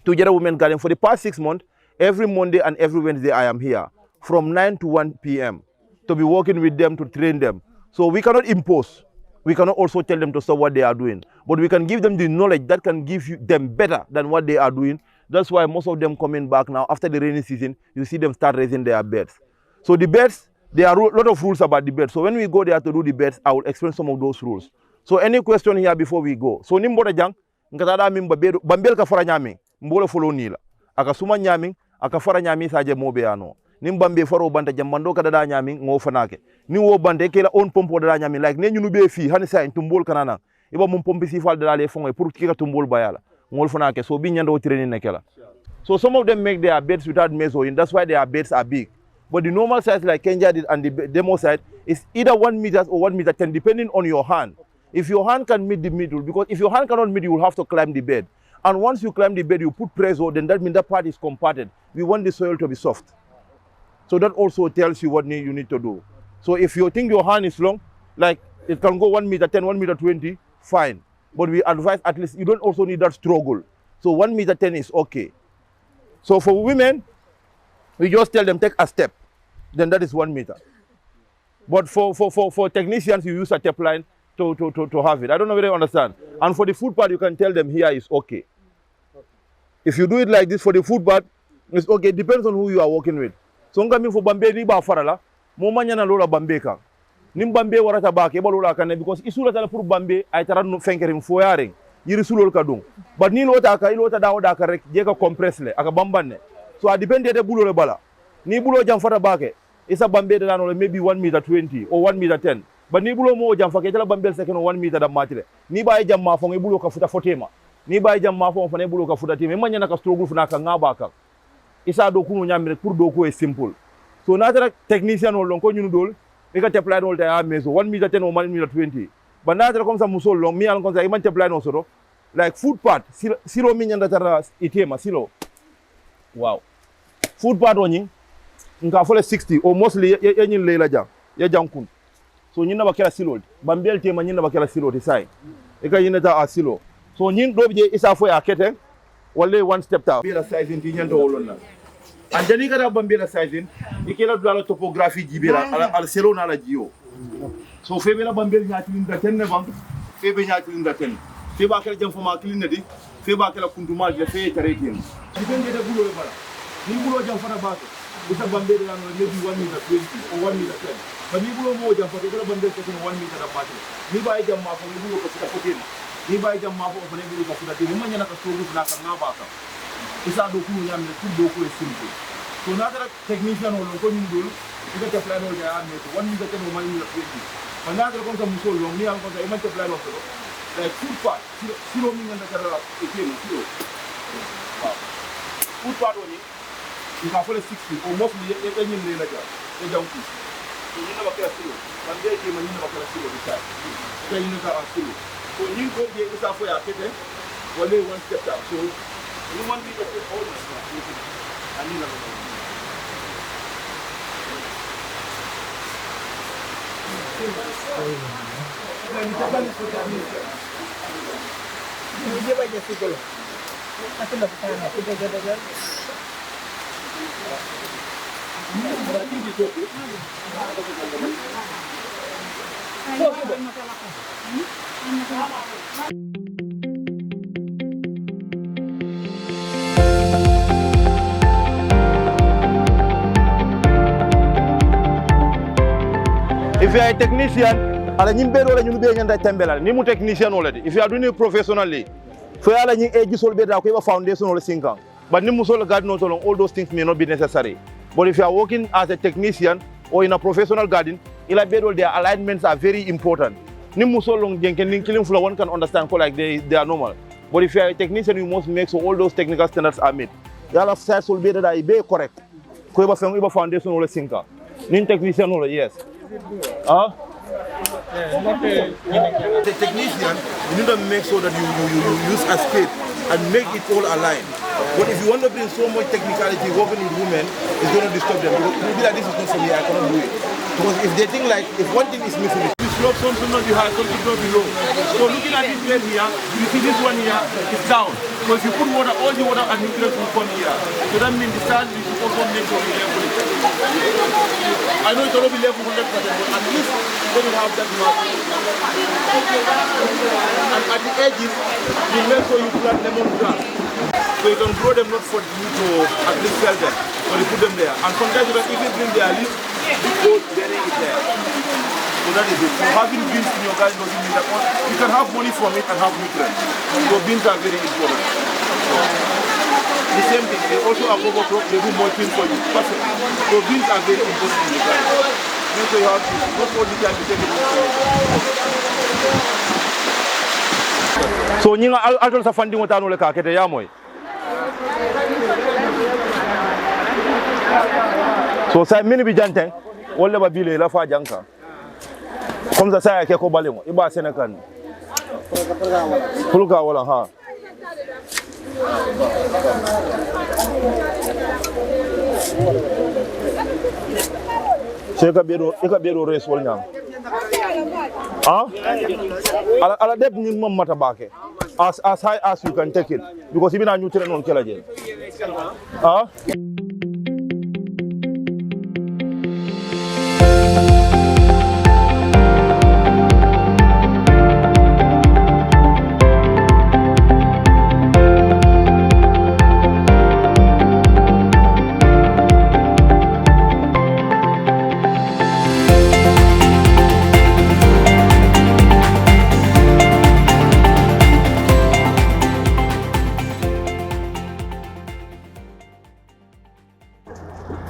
[SPEAKER 2] Tujereng Women's Garden. For the past 6 months, every Monday and every Wednesday I am here from 9 to 1 p.m. to be working with them, to train them. So we cannot impose. We cannot also tell them to stop what they are doing, but we can give them the knowledge that can give them better than what they are doing. That's why most of them coming back now after the rainy season, you see them start raising their beds. So the beds, there are a lot of rules about the beds. So when we go there to do the beds, I will explain some of those rules. So any question here before we go? So nimbo jang, nkatada mimba bedo, bambel ka fara nyami, mbolo follow nila. Aka suma nyami, aka fara nyami saje mobe ano. Nimbambe faro banta jamando kada da nyami ngo fanake. Ni wo bante kela on pompo da nyami like ne nyunu be fi hani sa tumbol kanana. Iba mum pompi si fal da le fongo pour kika tumbol bayala. Ngol fanake so bi nyando training nekela. So some of them make their beds without measuring. That's why their beds are big. But the normal size like Kenya did and the demo side is either 1 meter or 1 meter 10 depending on your hand. If your hand can meet the middle, because if your hand cannot meet, you will have to climb the bed. And once you climb the bed, you put pressure, then that means that part is compacted. We want the soil to be soft. So that also tells you what you need to do. So if you think your hand is long, like it can go 1 meter 10, 1 meter 20, fine. But we advise at least you don't also need that struggle. So 1 meter 10 is okay. So for women, we just tell them take a step. Then that is 1 meter. But for technicians, you use a tape line. to have it. I don't know whether you understand. And for the food part, you can tell them here is okay. If you do it like this for the food part, it's okay. It depends on who you are working with. So ngami for Bambe ni ba farala, mo manya na lola Bambe ka. Nim Bambe warata ba ke ba lola kan because isula tala pour Bambe ay tara no fenkerim foyaring. Yiri sulol ka dum. But ni lota ka ilota dawo da ka rek je ka compress le aka bambanne. So a depend de bulo le bala. Ni bulo jam fata ba ke. Isa Bambe da no maybe 1 meter 20 or 1 meter 10. But ni bulo mo jam fa ke tala Bambe second 1 meter da matile. Ni ba jam ma fo ngi bulo ka futa fotema. Ni ba jam ma fo fane bulo ka futa time manya na ka struggle funa ka ngaba ka isa do kunu nyamre pour do ko e simple so na tara technicien on ko nyunu dol e ka apply no ta meso 1 meter 10 or 1 meter 20 ba na tara comme ça musol long mi al comme ça e man apply no soro like food part silo mi nyanda tara itema silo wow food part oni nka fole 60 or mostly e nyin leila jam ya jankun so nyina ba kala silo bambel tema nyina ba kala silo ti sai e ka nyina ta a silo so nyin do je isa fo ya kete wala one step ta bila sizing ti nyanta wolonna andani kada bambila sizing ikela dula topographie jibira al selo na la jio so febe la bambel nyati linda tenne bang febe nyati linda tenne feba kala jam fama clean di feba kala kuntuma je fe taretin dipende de bulo bala ni bulo jam fana ba bisa bambel la no maybe 1 meter 20 or 1 meter 10 ba ni bulo mo jam fa kala bambel ke 1 meter da ba ni ba jam ma fa ni bulo ko ta fotin ni ba jam ma fo fane bulo ka futa ni manya na ka sogu na ka ngaba ka isa do ku nyam ne do ku e simple so na dara technician on ko ni dul ida ta plan o ja ne to 1 minute no mani na 20 banda dara ko ta musol long ni am ko ta e man ta plan o so like food part silo mi nganda dara e ke ni silo wow food part oni ka fole 60 almost ni e nyin le na ja e jam ku so ni na ba ka silo bande ke man ni na ba ka silo bisa ka ni na ka silo so you go be able to ya kete wale one step down so you want me to put all this I need a If you are a technician, ala nyimbe do la nyunu be nyanda tembela ni mu technician already. If you are doing it professionally, for ala nyi age sol be da ko foundation or sinkan. But ni musol garden no long all those things may not be necessary. But if you are working as a technician or in a professional garden, ila be do their alignments are very important. Ni musol long jenken ning killing floor one can understand ko like they are normal. But if you are a technician, you must make so all those technical standards are met. Yala size will be that I be correct. Ko iba foundation or sinka. Nin technician or yes. The technician, you need to make sure that you use a spade and make it all aligned. But if you want to bring so much technicality working with women, it's going to disturb them. Because it will be like, this is not for me, I cannot do it. Because if they think like, if one thing is missing, this slope, some not be high, some not below. So looking at this place here, you see this one here is down. So if you put water, all the water and nutrients will come here. So that means the sand is supposed to make sure we level it. I know it will not be level 100%, but at least when you have that much. And at the edges, you make sure you plant lemongrass. So you can grow them not for you to at least sell them, but you put them there. And sometimes you can even bring their leaves, you bury it there. So that is it. So having beans in your garden doesn't mean that you can have money from it and have nutrients. So beans are very important. So, the same thing, they also have cover crop, they do mulching for you. Perfect. So beans are very important in your garden. Make sure you have this. Not all the time you take it. So nyinga alto sa funding wata no le ka kete ya moy. So sa mini bi janteng wala ba bile la fa janka. Comme ça ça ke ko balemo iba senekan. Pulga wala ha. Seka bero res wol nyam. Ah? Ala depth ni mom mata bake. As high as you can take it. Because even a nutrient on kela jail. Ah?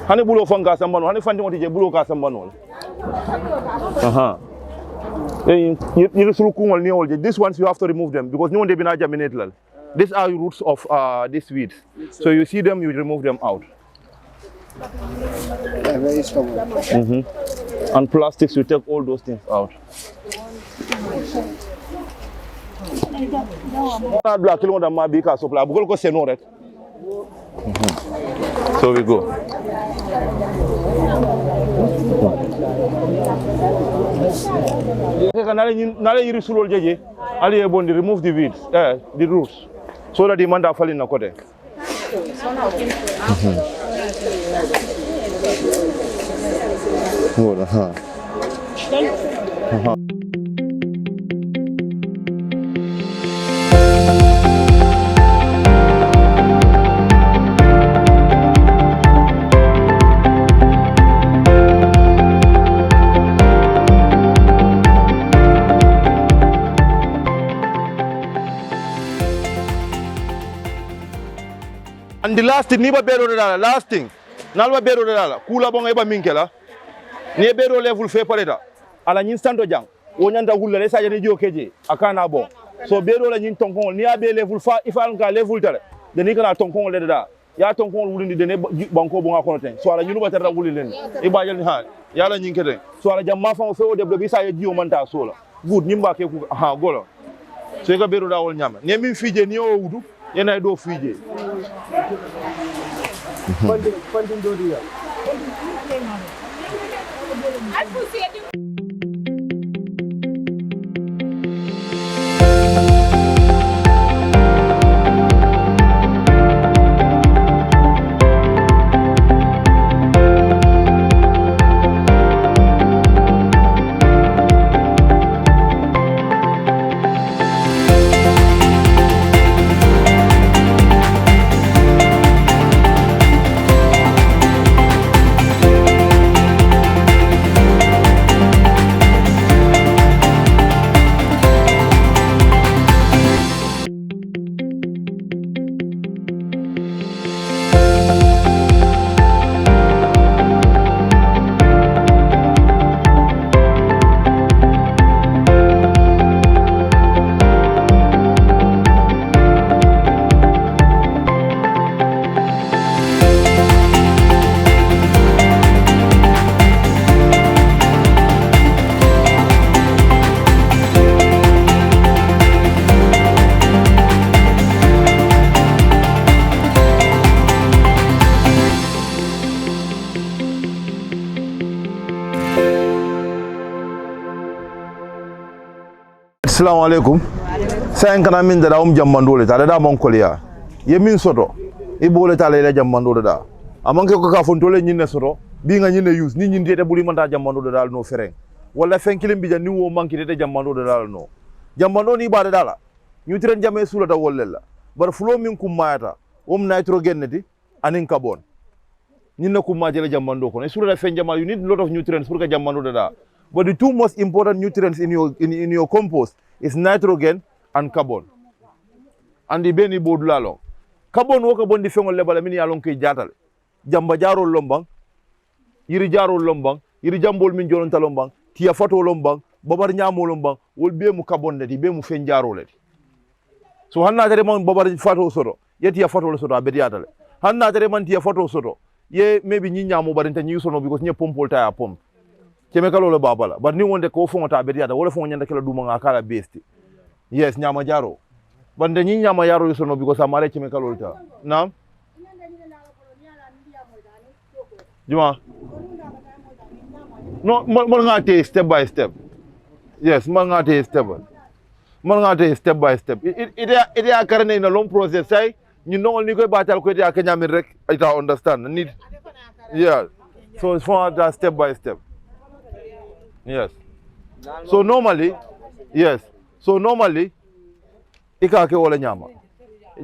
[SPEAKER 2] Hani bulo fanga sambano, hani fanti moti je bulo ka sambano. Aha. You these ones you have to remove them because no one they been germinate. These are roots of these weeds. So you see them, you remove them out.
[SPEAKER 3] Very stubborn.
[SPEAKER 2] And plastics, you take all those things out. So we go. Remove the weeds, the roots, so that the man that fall in the kote. And the last thing, niba bero de dala, last thing, nalwa bero de dala, kula bonga iba minkela, ni bero level fe pareda, ala nyinstanto jang, wonyanda hula lesa jani jo keje, akana bon. So bero la nyin tonkong, ni abe level fa, ifa nka level tare, deni kana tonkong le da, ya tonkong wulindi dene banko bonga kono ten, so ala nyunu batara wulileni, iba jani ha, ya la nyinkete, so ala jamma fa fe o de bisa ye jiyo manta sola, good nimba ke ku, ha golo, so ika bero da wol nyama, ni min fije ni o wudu, yena do fije. Funding do dia. Assalamu alaikum. Sayan kana min da jammandole ta da mon koliya. Ye min soto. Ibole ta le jammandole da. Amanke ko ka fontole nyinne soto. Bi nga nyinne use ni nyinde te buli manta jammandole dal no fereng. Wala fenkilim bi janni wo manki te jammandole dal no. Jammando ni ba dala. Nutrient jame sulata wollella. Bar flow min kum mayata. Nitrogen neti anin carbon. Nyinne kum ma jele jammando ko. Sulata fen jamal you need a lot of nutrients pour ka jammando da. But the two most important nutrients in your compost is nitrogen and carbon. And the beni bodula long. Carbon woka bondi fengol lebala mini along ke jatal. Jamba jaro lombang, yiri jaro lombang, yiri jambol min jonon talombang, tia fato lombang, babar nyamo lombang, wol be mu carbon leti, be mu fen jaro leti. So hanna tere man babar fato soto, ye tia fato soto abedi atale. Hanna tere man tia fato soto, ye maybe nyi nyamo barinta nyi sono because nye pompol ta ya pomp. Chemical ole babala, but ni wonde ko fongo ta abedi ata, wole fongo nyanda kala duma nga kala besti. Yes, nyama jaro. But the nyi nyama jaro yusono because amare chemical ole ta. Naam? Juma? No, mo nga te step by step. Yes, mo nga te step. Mo nga te step by step. It ya karne in a long process say, you know only ko batal ko ya kenya min rek ita understand. Need. Yeah. So it's for that step by step. Yes. So normally, yes. So normally, ika ke wala nyama.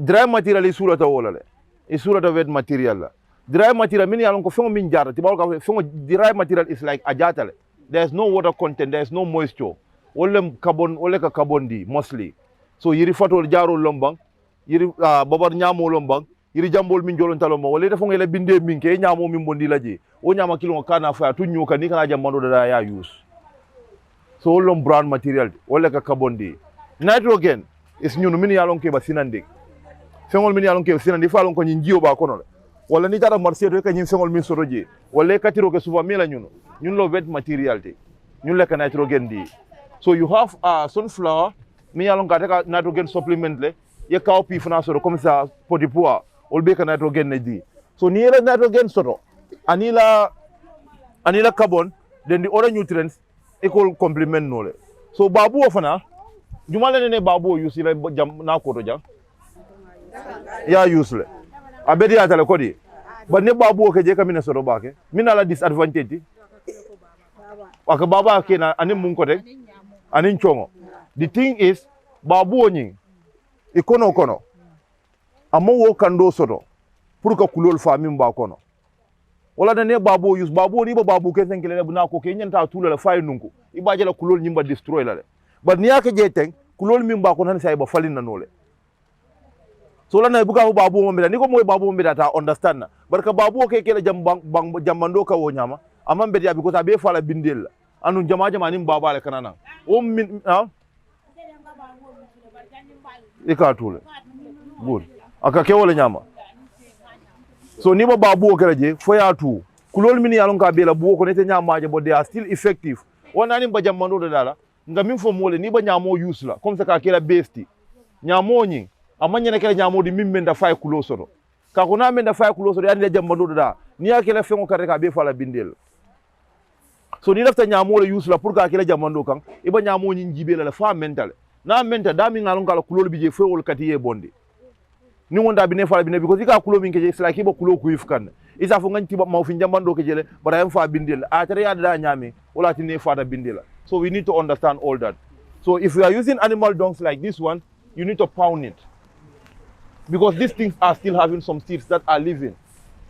[SPEAKER 2] Dry material is surata wala le. Is surata wet material la. Dry material mini alon ko fengo min jara ti ka fengo dry material is like ajatale. There's no water content, there's no moisture. Ole carbon ole ka carbon di mostly. So yiri fatol jaro lombang, yiri babar nyamo lombang, iri jambol min jolon taloma wala defo ngele binde min ke nyamo min bondi laje o nyama kilo kana fa tu nyoka ni kana jamando da ya use so lom brown material wala ka carbon di nitrogen is nyunu min yalon ke ba sinande fengol min yalon ke sinande falon ko njiyo ba kono wala ni tara marché to ka nyin fengol min soroje wala katiro ke suba mela ñun lo wet material te ñun le ka nitrogen di so you have sunflower mi yalon ka ta nitrogen supplement le ye kaw pi fana soro comme ça poti pois ol be ka nitrogen ne di so ni la nitrogen soto anila carbon then the other nutrients equal complement nole so babu o fana jumala ne babu use la jam na ko to jang ya use le abedi atale kodi but ne babu o ke je kamina soto bake mina la disadvantage waka baba ke na anin mun ko tek anin chongo the thing is babu o nyin kono amma wo kando soto pour que kulol famim ba kono wala da ne babu use babu ni ba babu ke sen kele na ko ke nyanta tula la fay nunku ibaje la kulol nyimba destroy la le but ni yake je ten kulol min ba ko nan say ba falin na nole so la na buka babu mo mbeda ni ko moy babu mo mbeda ta understand na barka babu ke kele jamando ka wo nyama amma mbeda bi ko ta be fala bindel anu jama ni baba le kanana o min ikatule good aka ke wala nyama so ni ba babu kala je foya tu kulol min yalon ka bela buwo ko nete nyama je but they are still effective wona ni ba jamando do dala nga min fo mole ni ba nyamo use la comme ça ka kela besti nyamo nyi amanya kala nyamo di min menda fay kulo soto ka ko na menda fay kulo soto ya ni jamando do da ni ya kela fengo ka reka be fala bindel so ni lafta nyamo le use la pour ka kela jamando kan iba nyamo nyi jibela la fa mental na menta da mi ngalon kala kulol bi je fewol katiye bonde ni wonda bi ne fala bi ne because ika kulo min ke je sila ki ba kulo ku ifkan isa fo nganti ba maw fi jamando ke jele bara yam fa bindel a tare ya da nyame wala ti ne fa da bindela so we need to understand all that so if we are using animal dungs like this one you need to pound it because these things are still having some seeds that are living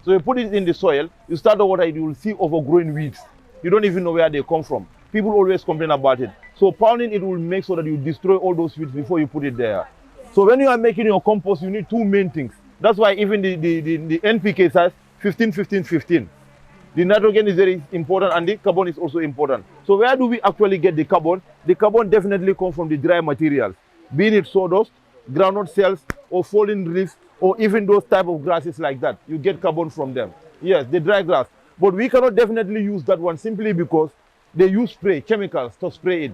[SPEAKER 2] so you put it in the soil you start the water you will see overgrown weeds you don't even know where they come from people always complain about it so pounding it will make sure that you destroy all those weeds before you put it there. So when you are making your compost, you need two main things. That's why even the NPK size 15, 15, 15. The nitrogen is very important and the carbon is also important. So where do we actually get the carbon? The carbon definitely comes from the dry materials, be it sawdust, groundnut cells, or fallen leaves, or even those type of grasses like that. You get carbon from them. Yes, the dry grass. But we cannot definitely use that one simply because they use spray, chemicals to spray it.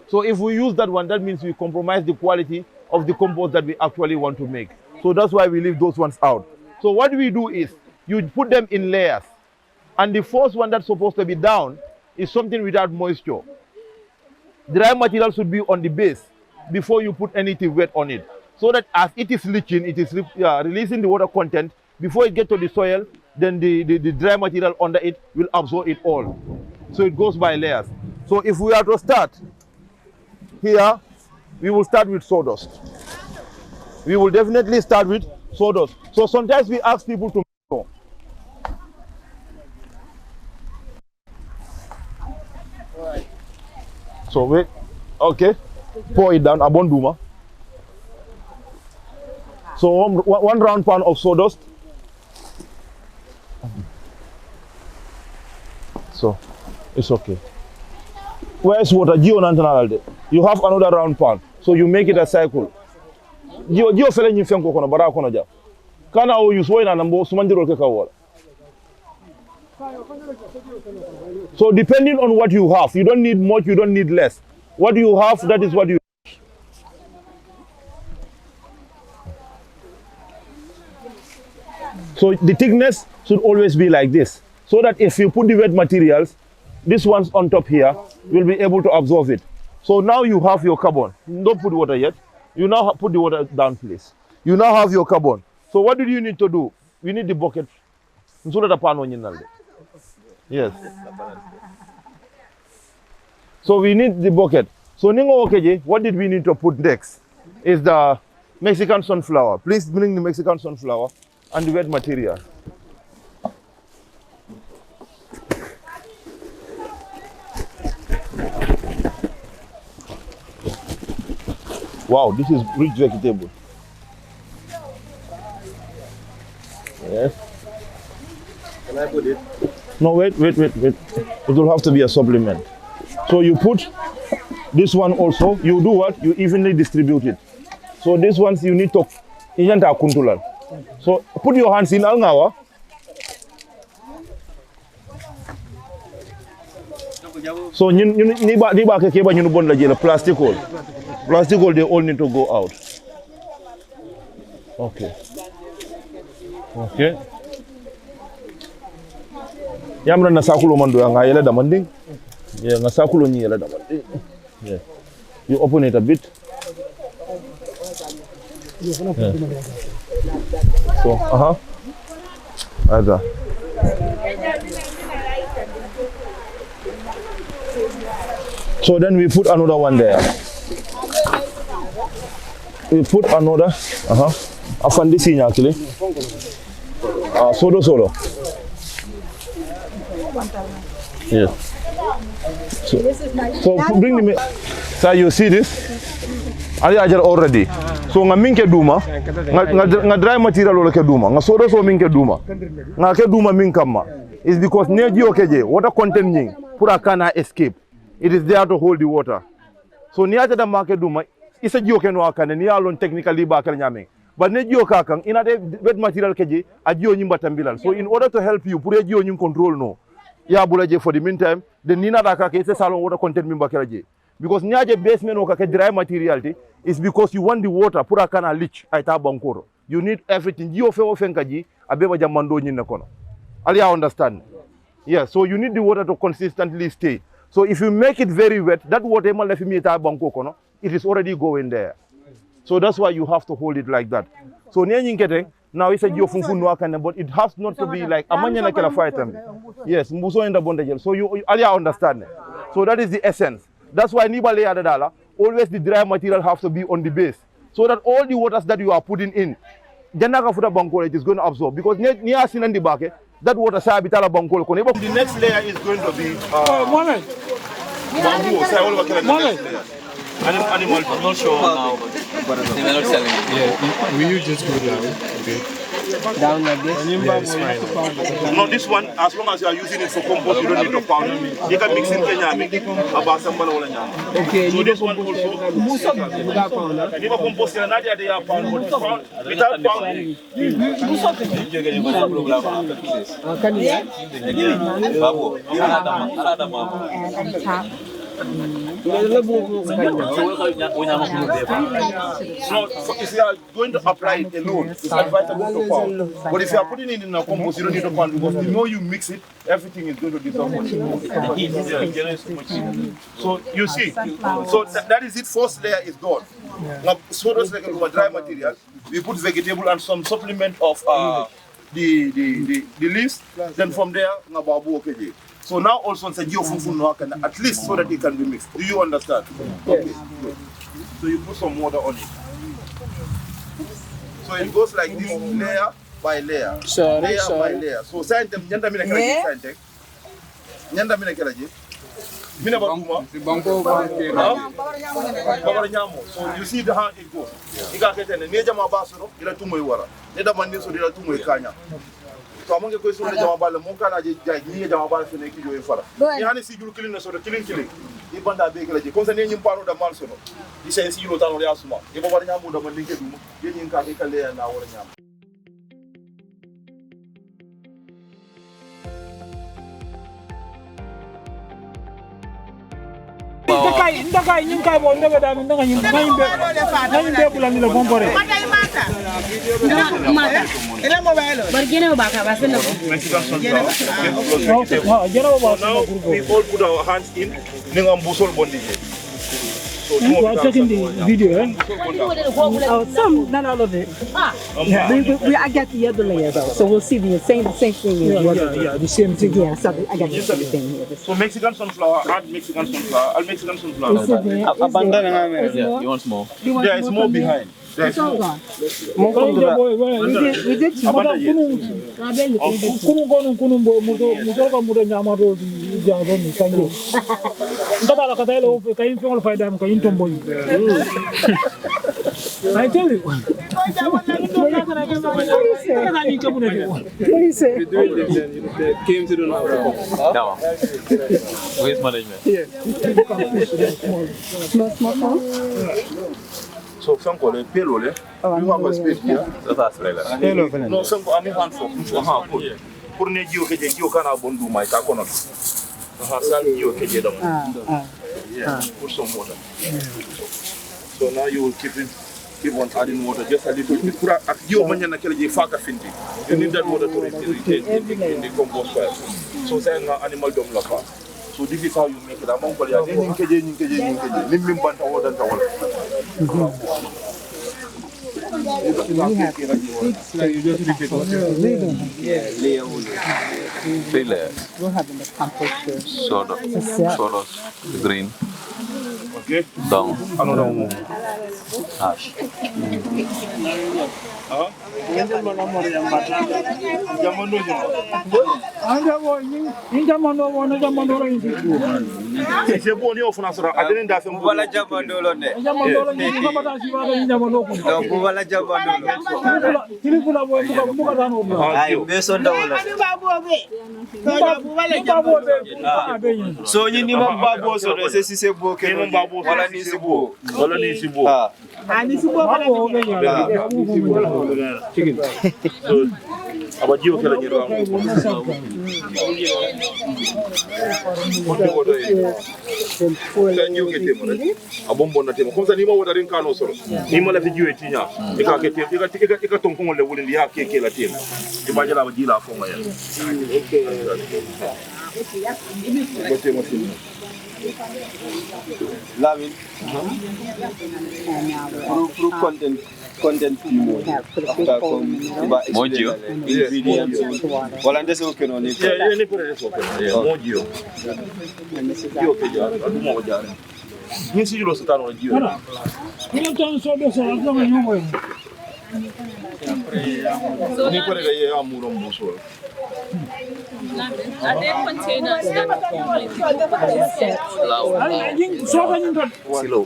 [SPEAKER 2] So if we use that one, that means we compromise the quality of the compost that we actually want to make. So that's why we leave those ones out. So what we do is, you put them in layers. And the first one that's supposed to be down is something without moisture. Dry material should be on the base before you put anything wet on it. So that as it is leaching, it is releasing the water content. Before it gets to the soil, then the dry material under it will absorb it all. So it goes by layers. So if we are to start, here, we will start with sawdust. We will definitely start with sawdust. So sometimes we ask people to pour. So wait, okay, pour it down, abonduma. So one round pan of sawdust. So it's okay. Where's water? You have another round pan, so you make it a cycle. Gio fele nyi fenko kono bara kono ja. Kana o use way na nambo sumanjiro ke kawala. So depending on what you have, you don't need much, you don't need less. What you have, that is what you. So the thickness should always be like this, so that if you put the wet materials, this one's on top here will be able to absorb it. So now you have your carbon. Don't put water yet. You now put the water down, please. You now have your carbon. So what do you need to do? We need the bucket. Yes. So we need the bucket. So what did we need to put next? Is the Mexican sunflower. Please bring the Mexican sunflower and the wet material. Wow, this is rich vegetable. Yes. Can I put it? No, wait. It will have to be a supplement. So you put this one also. You do what? You evenly distribute it. So these ones you need to. So put your hands in Alngawa. So ni ba ke ba bon la jela plastic hole they all need to go out. Okay. Yamra na sakulo mando nga yela da manding. Yeah, nga sakulo ni yela da manding. Yeah. You open it a bit. Yeah. So, Ada. So then we put another one there. We put another. Afandisi actually. Solo. Yes. So bring me. So you see this? I already. So nga minke duma, nga dry material wala ke duma, nga sodo so minke duma. Nga ke duma minkama. It's because neji okeje water content nying pura kana escape. It is there to hold the water. So niaja da make duma isa jio ke no akane ni alon technically ba kala nyame. But neji okakang ina de wet material keje ajio nyimba tambilal. So in order to help you pura jio nyim control no. Ya bulaje for the meantime the nina da kake ise salon water content mimba kalaje. Because niaje basement okake dry material is because you want the water pura kana leach aita bankoro. You need everything. Jio fe ofenkaji abeba jamando nyinna kono. Ali understand? Yeah, so you need the water to consistently stay. So if you make it very wet, that water it is already going there. So that's why you have to hold it like that. So now it's a but it has not to be like yes, so you understand. So that is the essence. That's why always the dry material has to be on the base. So that all the waters that you are putting in, it is going to absorb. Because that water the next layer is going to be bamboo. Animal.
[SPEAKER 4] I'm not sure now, but they were not selling it.
[SPEAKER 5] Yeah, will you just go down? Okay.
[SPEAKER 3] Down like this?
[SPEAKER 5] Yeah, it's fine.
[SPEAKER 2] No, this one, as long as you are using it for compost, you don't need to pound it. You can mix in Kenya, make it about some
[SPEAKER 3] okay,
[SPEAKER 2] so this one also,
[SPEAKER 3] without pound.
[SPEAKER 2] you compost in another day, pound without pounding. So if you are going to apply it alone, it's advisable to pound. But if you are putting it in a compost, you don't need to pound because the more you mix it, everything is going to dissolve. So you see, so that is it. First layer is gone. Now, so those like a dry material, we put vegetable and some supplement of the leaves. Then from there, okay. So now also at least so that it can be mixed. Do you understand? Okay. Good. So you put some water on it. So it goes like this, layer by layer. Layer by layer. So scientific, nyanda mina kelaji scientific. Nyanda mina kelaji. Mina batuma. So you see the how it goes. Ika ketene neja mabasoro ila tumo iwara. Neda maniso ila tumo ikanya. So among the questions that Jamabal Monkana Jamabal Finaki you for. Yani see you killing us or killing. Ibanda Baker, concerning part of the Malsono. He says you don't know Asma. If over the Yamu, the Lincoln, getting Kakale and our Yam.
[SPEAKER 6] The guy in Cabo never done in
[SPEAKER 2] we all put our hands in Ningambusol Bondi.
[SPEAKER 6] You are taking the video, eh?
[SPEAKER 7] Some, not all of it. I got the other layer though, so we'll see the same thing.
[SPEAKER 6] Yeah, the same thing.
[SPEAKER 7] Yeah, so I got the same thing here.
[SPEAKER 2] So Mexican sunflower, add Mexican sunflower, I'll Mexican sunflower.
[SPEAKER 4] Yeah, you want more?
[SPEAKER 2] There is more behind.
[SPEAKER 7] It's all gone.
[SPEAKER 6] We did I tell you. What do you say?
[SPEAKER 5] They came to the north.
[SPEAKER 4] No. Waste management.
[SPEAKER 7] Small.
[SPEAKER 2] So some call it payload. You have a space here.
[SPEAKER 4] That's like that.
[SPEAKER 2] No, some call it hand for. Pour ne jiw ke jiw kana bondu mai ta kono. Sal jiw ke jedam. Yeah, put some water. So now you will keep on adding water just a little bit. Pura jiw manya na kele jiw faka finti. You need that water to retain in the compost pile. So say na animal dom la fa. So this is how you make it. Among kole ya ninkeje. Limim banta water ta wala.
[SPEAKER 3] So you just repeat what you're doing.
[SPEAKER 4] Yeah, layer. 3 layers.
[SPEAKER 7] We'll have in the compost here.
[SPEAKER 4] Sawdust, green.
[SPEAKER 2] Okay.
[SPEAKER 4] Down.
[SPEAKER 2] Another one.
[SPEAKER 4] Ash.
[SPEAKER 2] C'est bon, on France a donné des affaires.
[SPEAKER 1] Voilà Jamandolo ne. Donc voilà Jamandolo. Ay beso ndawolo. So ni mambabo so c'est si c'est beau que mambabo voilà ni c'est beau.
[SPEAKER 2] Voilà ni c'est beau.
[SPEAKER 7] Ani subo
[SPEAKER 2] Chicken. So abajiyo kala ni rango. Sanyo kete mo ne. Abombo na temo. Comme ça ni ma wada rin kano soro. Ni ma la fi jiwe tinya. Ika kete ika tonkongo le wulin ya keke la temo. Ibaje la bajila fo ma ya. Okay.
[SPEAKER 1] Lamin. Pro content more.
[SPEAKER 4] Mojo.
[SPEAKER 1] Voilà ndese ko no ni.
[SPEAKER 2] Yeah, ni pore so ko. Mojo. Yo ke ja, adu mo ja. Ni si julo sta no jiwe.
[SPEAKER 6] Ni tan so do so la ma nyongo.
[SPEAKER 2] Ni pore ga ye amuro mbuso.
[SPEAKER 8] Are there containers that
[SPEAKER 2] Silo.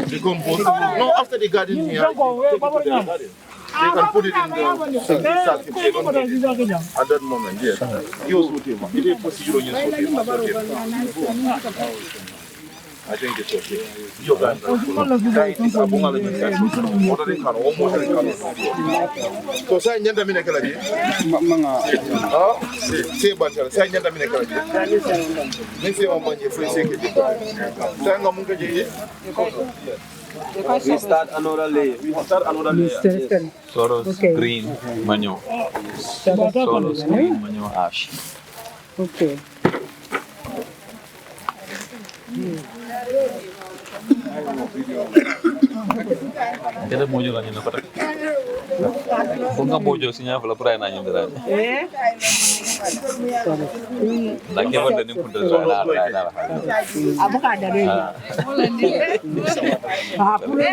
[SPEAKER 2] The compost. No, after the garden here, they can put it in the sack at that moment, yes. Use whatever. If you procedure, use whatever. I think it's okay. You guys are so say nyanda mine kala di manga say bantal say nyanda mine kala di ni say on manje free say ke say nga mun ka je
[SPEAKER 1] We start another layer.
[SPEAKER 4] Soros, green, manure. Soros, green, manure, ash.
[SPEAKER 7] Okay.
[SPEAKER 4] Kita mojo kan ini pada. Bunga mojo sinya pula pernah nanya terang. Lagi apa ni pun terang ada.
[SPEAKER 7] Apa ada ni? Apa ni?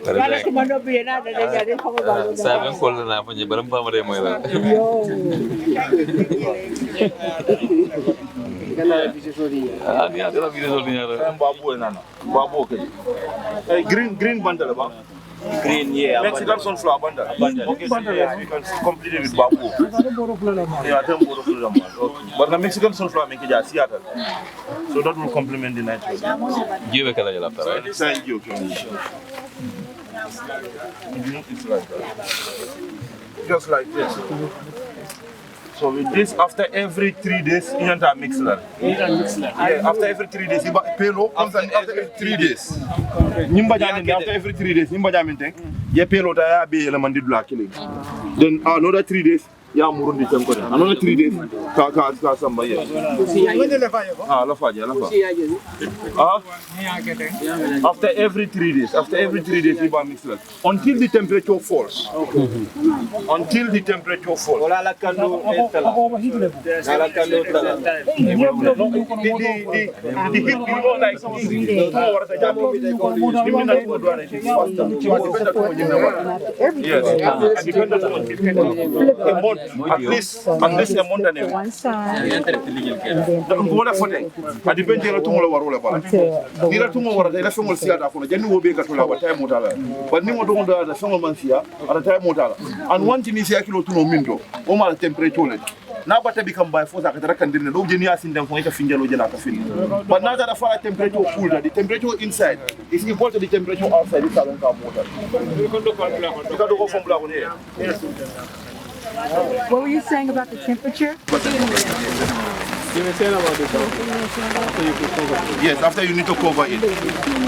[SPEAKER 7] Kalau semua biar ada jadi kamu baru.
[SPEAKER 4] Saya pun kalau nak punya berapa mereka mulai. Ada lah video soalnya.
[SPEAKER 2] Babu ke. Green bundle ba?
[SPEAKER 1] Green, yeah.
[SPEAKER 2] Mexican sunflower bundle. Okay, so yes, we can complete it with babu. Yeah, them boro flora. Okay. But the Mexican sunflower make it just Seattle. So that will complement the nitrogen.
[SPEAKER 4] Give kala jalan tak?
[SPEAKER 2] Thank you, Kenny. It's like that. Just like this. So with this, after every 3 days, you enter mixer. Yeah, after every 3 days, you buy pelo. After every 3 days. After every 3 days, you buy jamin. You pelo ta ya be eleman di black killing. Then another 3 days, ya murundi temporary. Another 3 days, ka samba ya. Lafa. After every 3 days, you buy mixer until the temperature falls. Until the temperature falls.
[SPEAKER 1] Wala kando etala. Wala kando etala.
[SPEAKER 2] The heat will not like yes, at least a month ne
[SPEAKER 7] one side,
[SPEAKER 2] ngola fote adi benjela tungola warola bala nira tungo warata ila fengol siata kono janni wobe ka tola wata motala but ni moto ngoda da fengol man sia ada tay motala and one thing is yakilo tuno mindo o mala temperature le na bata bi kam bay fosa ka tara kandirne do jeni asin dem ko ka finjalo jela ka fin but na da fala temperature cool the temperature inside is equal to the temperature outside the salon ka motor ka do ko formula ko ne
[SPEAKER 7] what were you saying about the temperature?
[SPEAKER 2] Yes, after you need to cover it.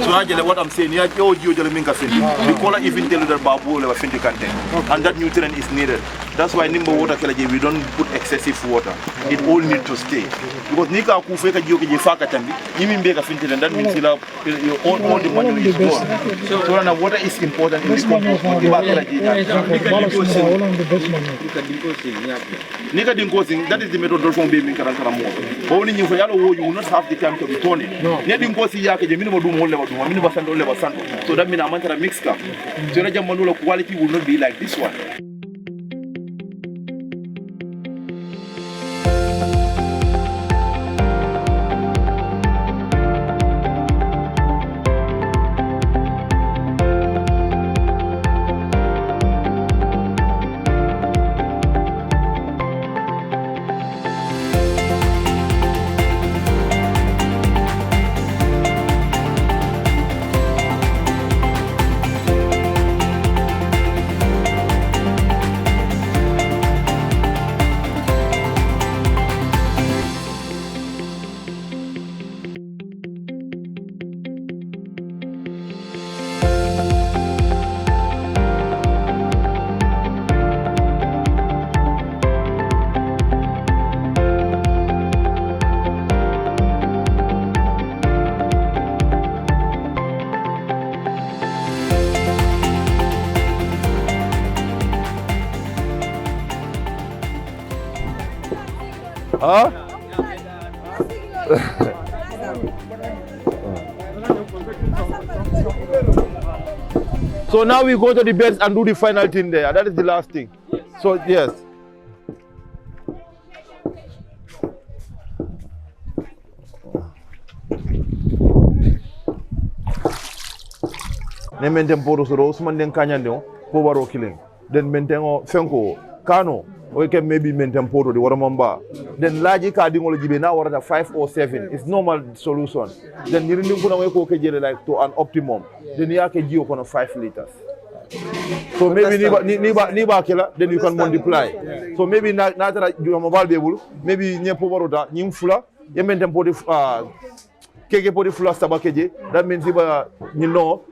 [SPEAKER 2] So what I'm saying, the color even tell you that babu level content, and that nutrient is needed. That's why nimbo water we don't put excessive water. It all need to stay because nika kufeka jio keje faka tambi. Imimbe ka finti that means all the money is gone. So now water is important in this compost. Nika dinkozing, that is the method from baby karantara mo. Only you will not have the time to return it. Nedin kosi yake je minimum do mo level do minimum basando level basando. So that means amantara mix cup. So that manula quality will not be like this one. Huh? So now we go to the beds and do the final thing there. That is the last thing. So yes. Ne menten poro so Usman den kanyande ko waro killing. Den menten o fenko kano we can maybe maintain photo the waramamba. Then large car jibe now warata 5 or 7. It's normal solution. Then you need to we ko kejele like to an optimum. Then you can give 5 liters. So maybe niba kela, then you can multiply. So maybe na you mobile be able, maybe nye powarota nyim fula, you maintain photo keke photo fula sabakeje. That means iba you know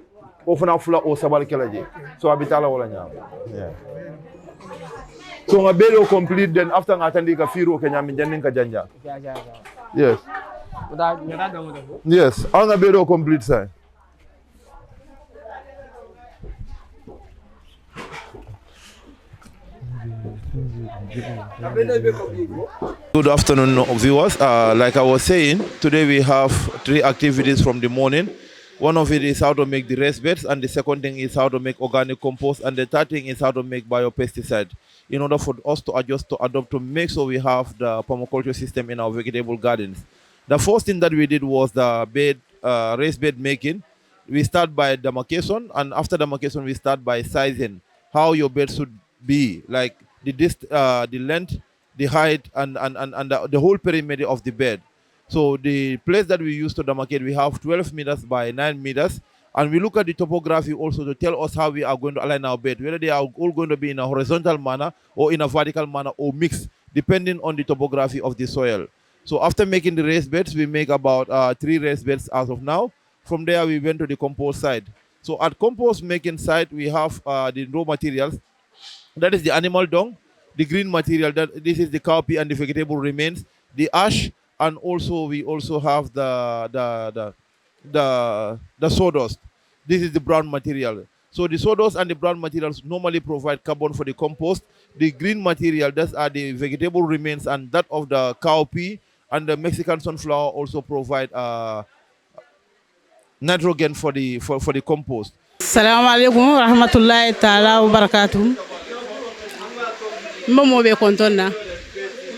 [SPEAKER 2] ofuna fula o sabal kelaje. So abitala wala nyam. Yeah. So nga belo complete then after nga atandi ka firo kenya minjanin ka janja. Yes. Yes, nga belo complete say. Good afternoon viewers. Like I was saying, today we have 3 activities from the morning. One of it is how to make the raised beds, and the second thing is how to make organic compost, and the third thing is how to make bio-pesticide in order for us to adjust to adopt to make sure we have the permaculture system in our vegetable gardens. The first thing that we did was the raised bed making. We start by demarcation, and after demarcation we start by sizing how your bed should be, like the length, the height, and the whole perimeter of the bed. So the place that we use to demarcate, we have 12 meters by 9 meters. And we look at the topography also to tell us how we are going to align our bed, whether they are all going to be in a horizontal manner or in a vertical manner or mixed, depending on the topography of the soil. So after making the raised beds, we make about 3 raised beds as of now. From there, we went to the compost side. So at compost making side, we have the raw materials. That is the animal dung, the green material, this is the cowpea and the vegetable remains, the ash, and also we also have the sawdust. This is the brown material. So the sawdust and the brown materials normally provide carbon for the compost. The green material, that are the vegetable remains, and that of the cowpea and the Mexican sunflower also provide nitrogen for the compost.
[SPEAKER 8] Assalamu alaikum rahmatullahi ta'ala wa barakatuh.
[SPEAKER 7] Momo be kontonna.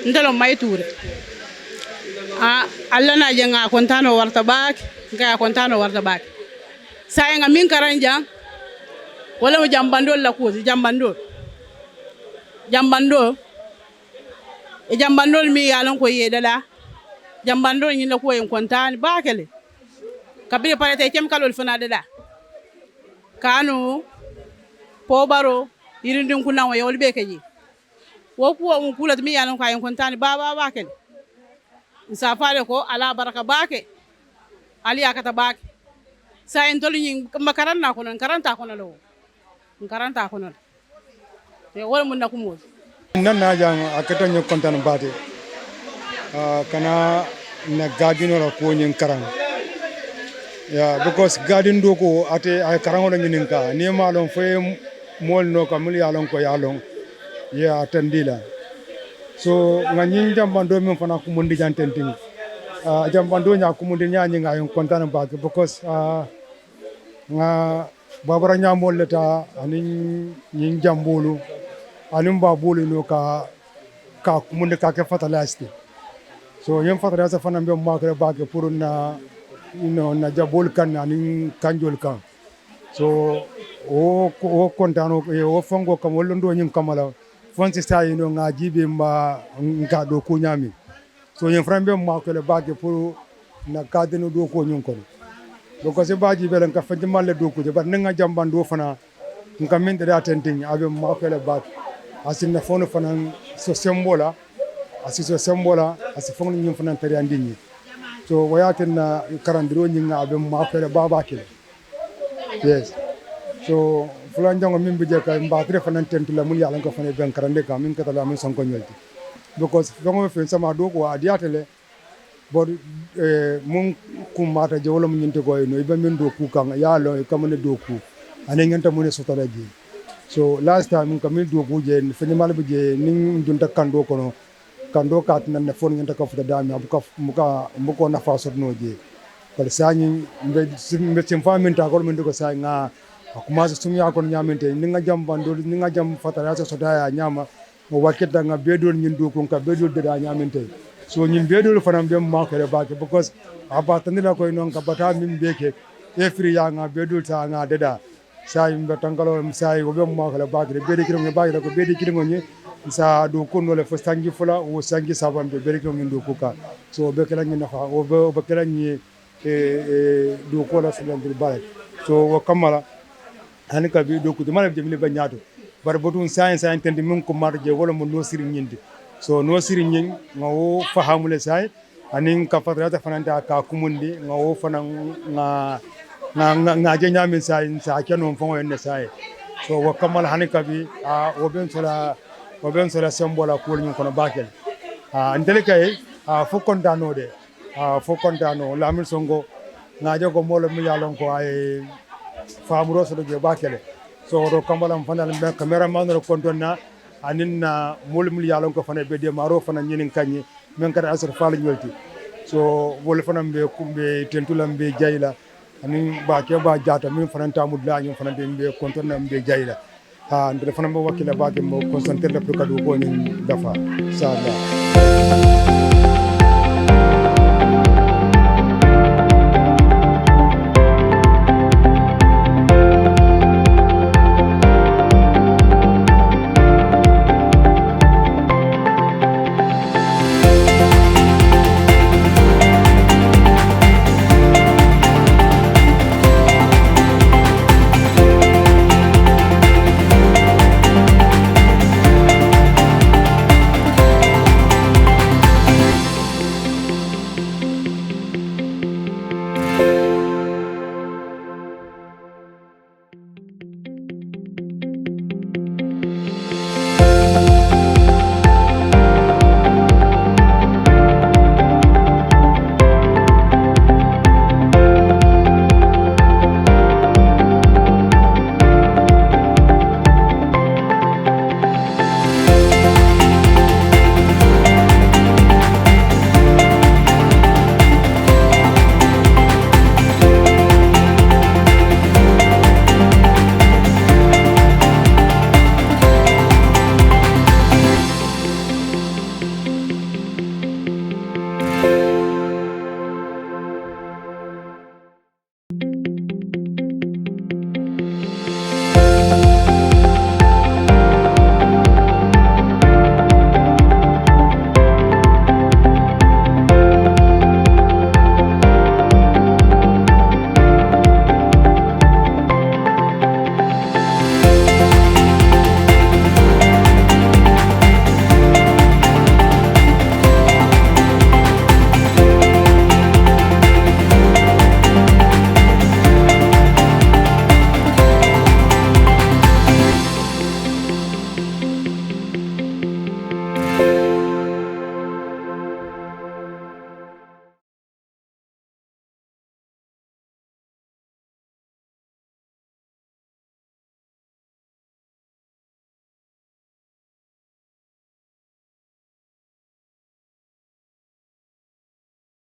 [SPEAKER 7] Ndelo may toure. Allah na jenga kontano warta bak, ga kontano warta bak. Saya nga min karanja wala mo jambandol la ko jambandol. Jambandol e jambandol mi yalon ko yedala. Jambandol ni la ko en kontani bakele. Kabile parete kem kalol fana dada. Kanu pobaro irindin kuna wa yol bekeji. Wo ko on kula mi yalon ko en kontani baba bakele. Nsafale ko ala baraka bake ali akata bake sa en tolu nyi makaran na ko non karanta ko lo karanta ko non e wala mun nakumo
[SPEAKER 3] nan na jang akata nyo kontan bate kana na garden ora ko nyin karang because garden do ko ate ay karang ora nyin ka ni malon fe mol no ka mul yalon ko yalon atandila so ngani jambando min fana ko mundi jantenting jambando nya ko mundi nya nga yon kontan baake because nga babara nya molleta anin nyin jambulu anin babulu no ka mundi ka ke fertilizer so yen fertilizer fana be makre baake pour na na jabol kan anin kanjol kan so o kontano o fongo kam wollo nyin kamala fonsi sa yino nga jibe mba nga do ko nyami so yen frambe ma ko le bagge pour na kadeno do ko nyon ko do ko se baji be lan ka fanje malle do ko je bar nga jamban do fana nga min da tenting abe ma ko le bag asin na fono fana so sembola asi fono nyum fana tari andini so wayaten na karandiro nyinga abe ma ko le baba ke yes so fulan jango min bije ka mbatre fanan tentula mun yalan ko fane ben karande ka min kata la min son ko nyolti because dongo fe sama do ko adiatele bod mun kum mata je wala mun nyinte ko no ibe min do ku kan yalo e kamane do ku ane ngenta mun so tala ji so last time mun kamin do ku je fani mal bije nin junta kando ko no kando ka tan ne fon ngenta ko futa dami abuka muko na fa sot no je ko sani mbe sim famin ta ko min do ko sa nga akuma sum ya kon nyamente ni nga jam bandol ni nga jam fatara so daya nyama mo waketa nga bedol nyin do kon ka bedol de da nyamente so nyin bedol fanam be ma ko baake because abata ni la koy non ka bata min beke e free ya nga bedol ta nga deda say mbe tangalo say go be ma ko baake be de kiro ngi baake ko be de kiro ngi sa do kon no le fo sangi fula o sangi sabam be be kiro ngi do ko ka so be kala ngi nafa o be kala ngi do ko la sulandri baake so wo kamala hani ka bi do ko mala jemile ba nyaato bar botun science tendi min ko marje wala mo no siri nyindi so no siri nyin ngawo fahamule say anin ka fatrata fananta ka kumundi ngawo fanan nga je nyamin say sa keno fon en say so wo kamal hani ka bi o ben sola sembola ko nyin kono bakel ndele kay fo kontano de fo kontano lamin songo ngajo ko molo mi yalon ko ay famuro so do bakele so do kambalam fanal be cameraman ro kontonna anin na mulmul yalon ko fane be de maro fana nyinin kanyi men kada asar fala nyolti so wol fana be kumbe tentulam be jayla anin ba ke ba jata min fana tamud la nyum fana be kontonna be jayla ndele fana be wakila ba ke mo concentré le pour kadu ko ni dafa sa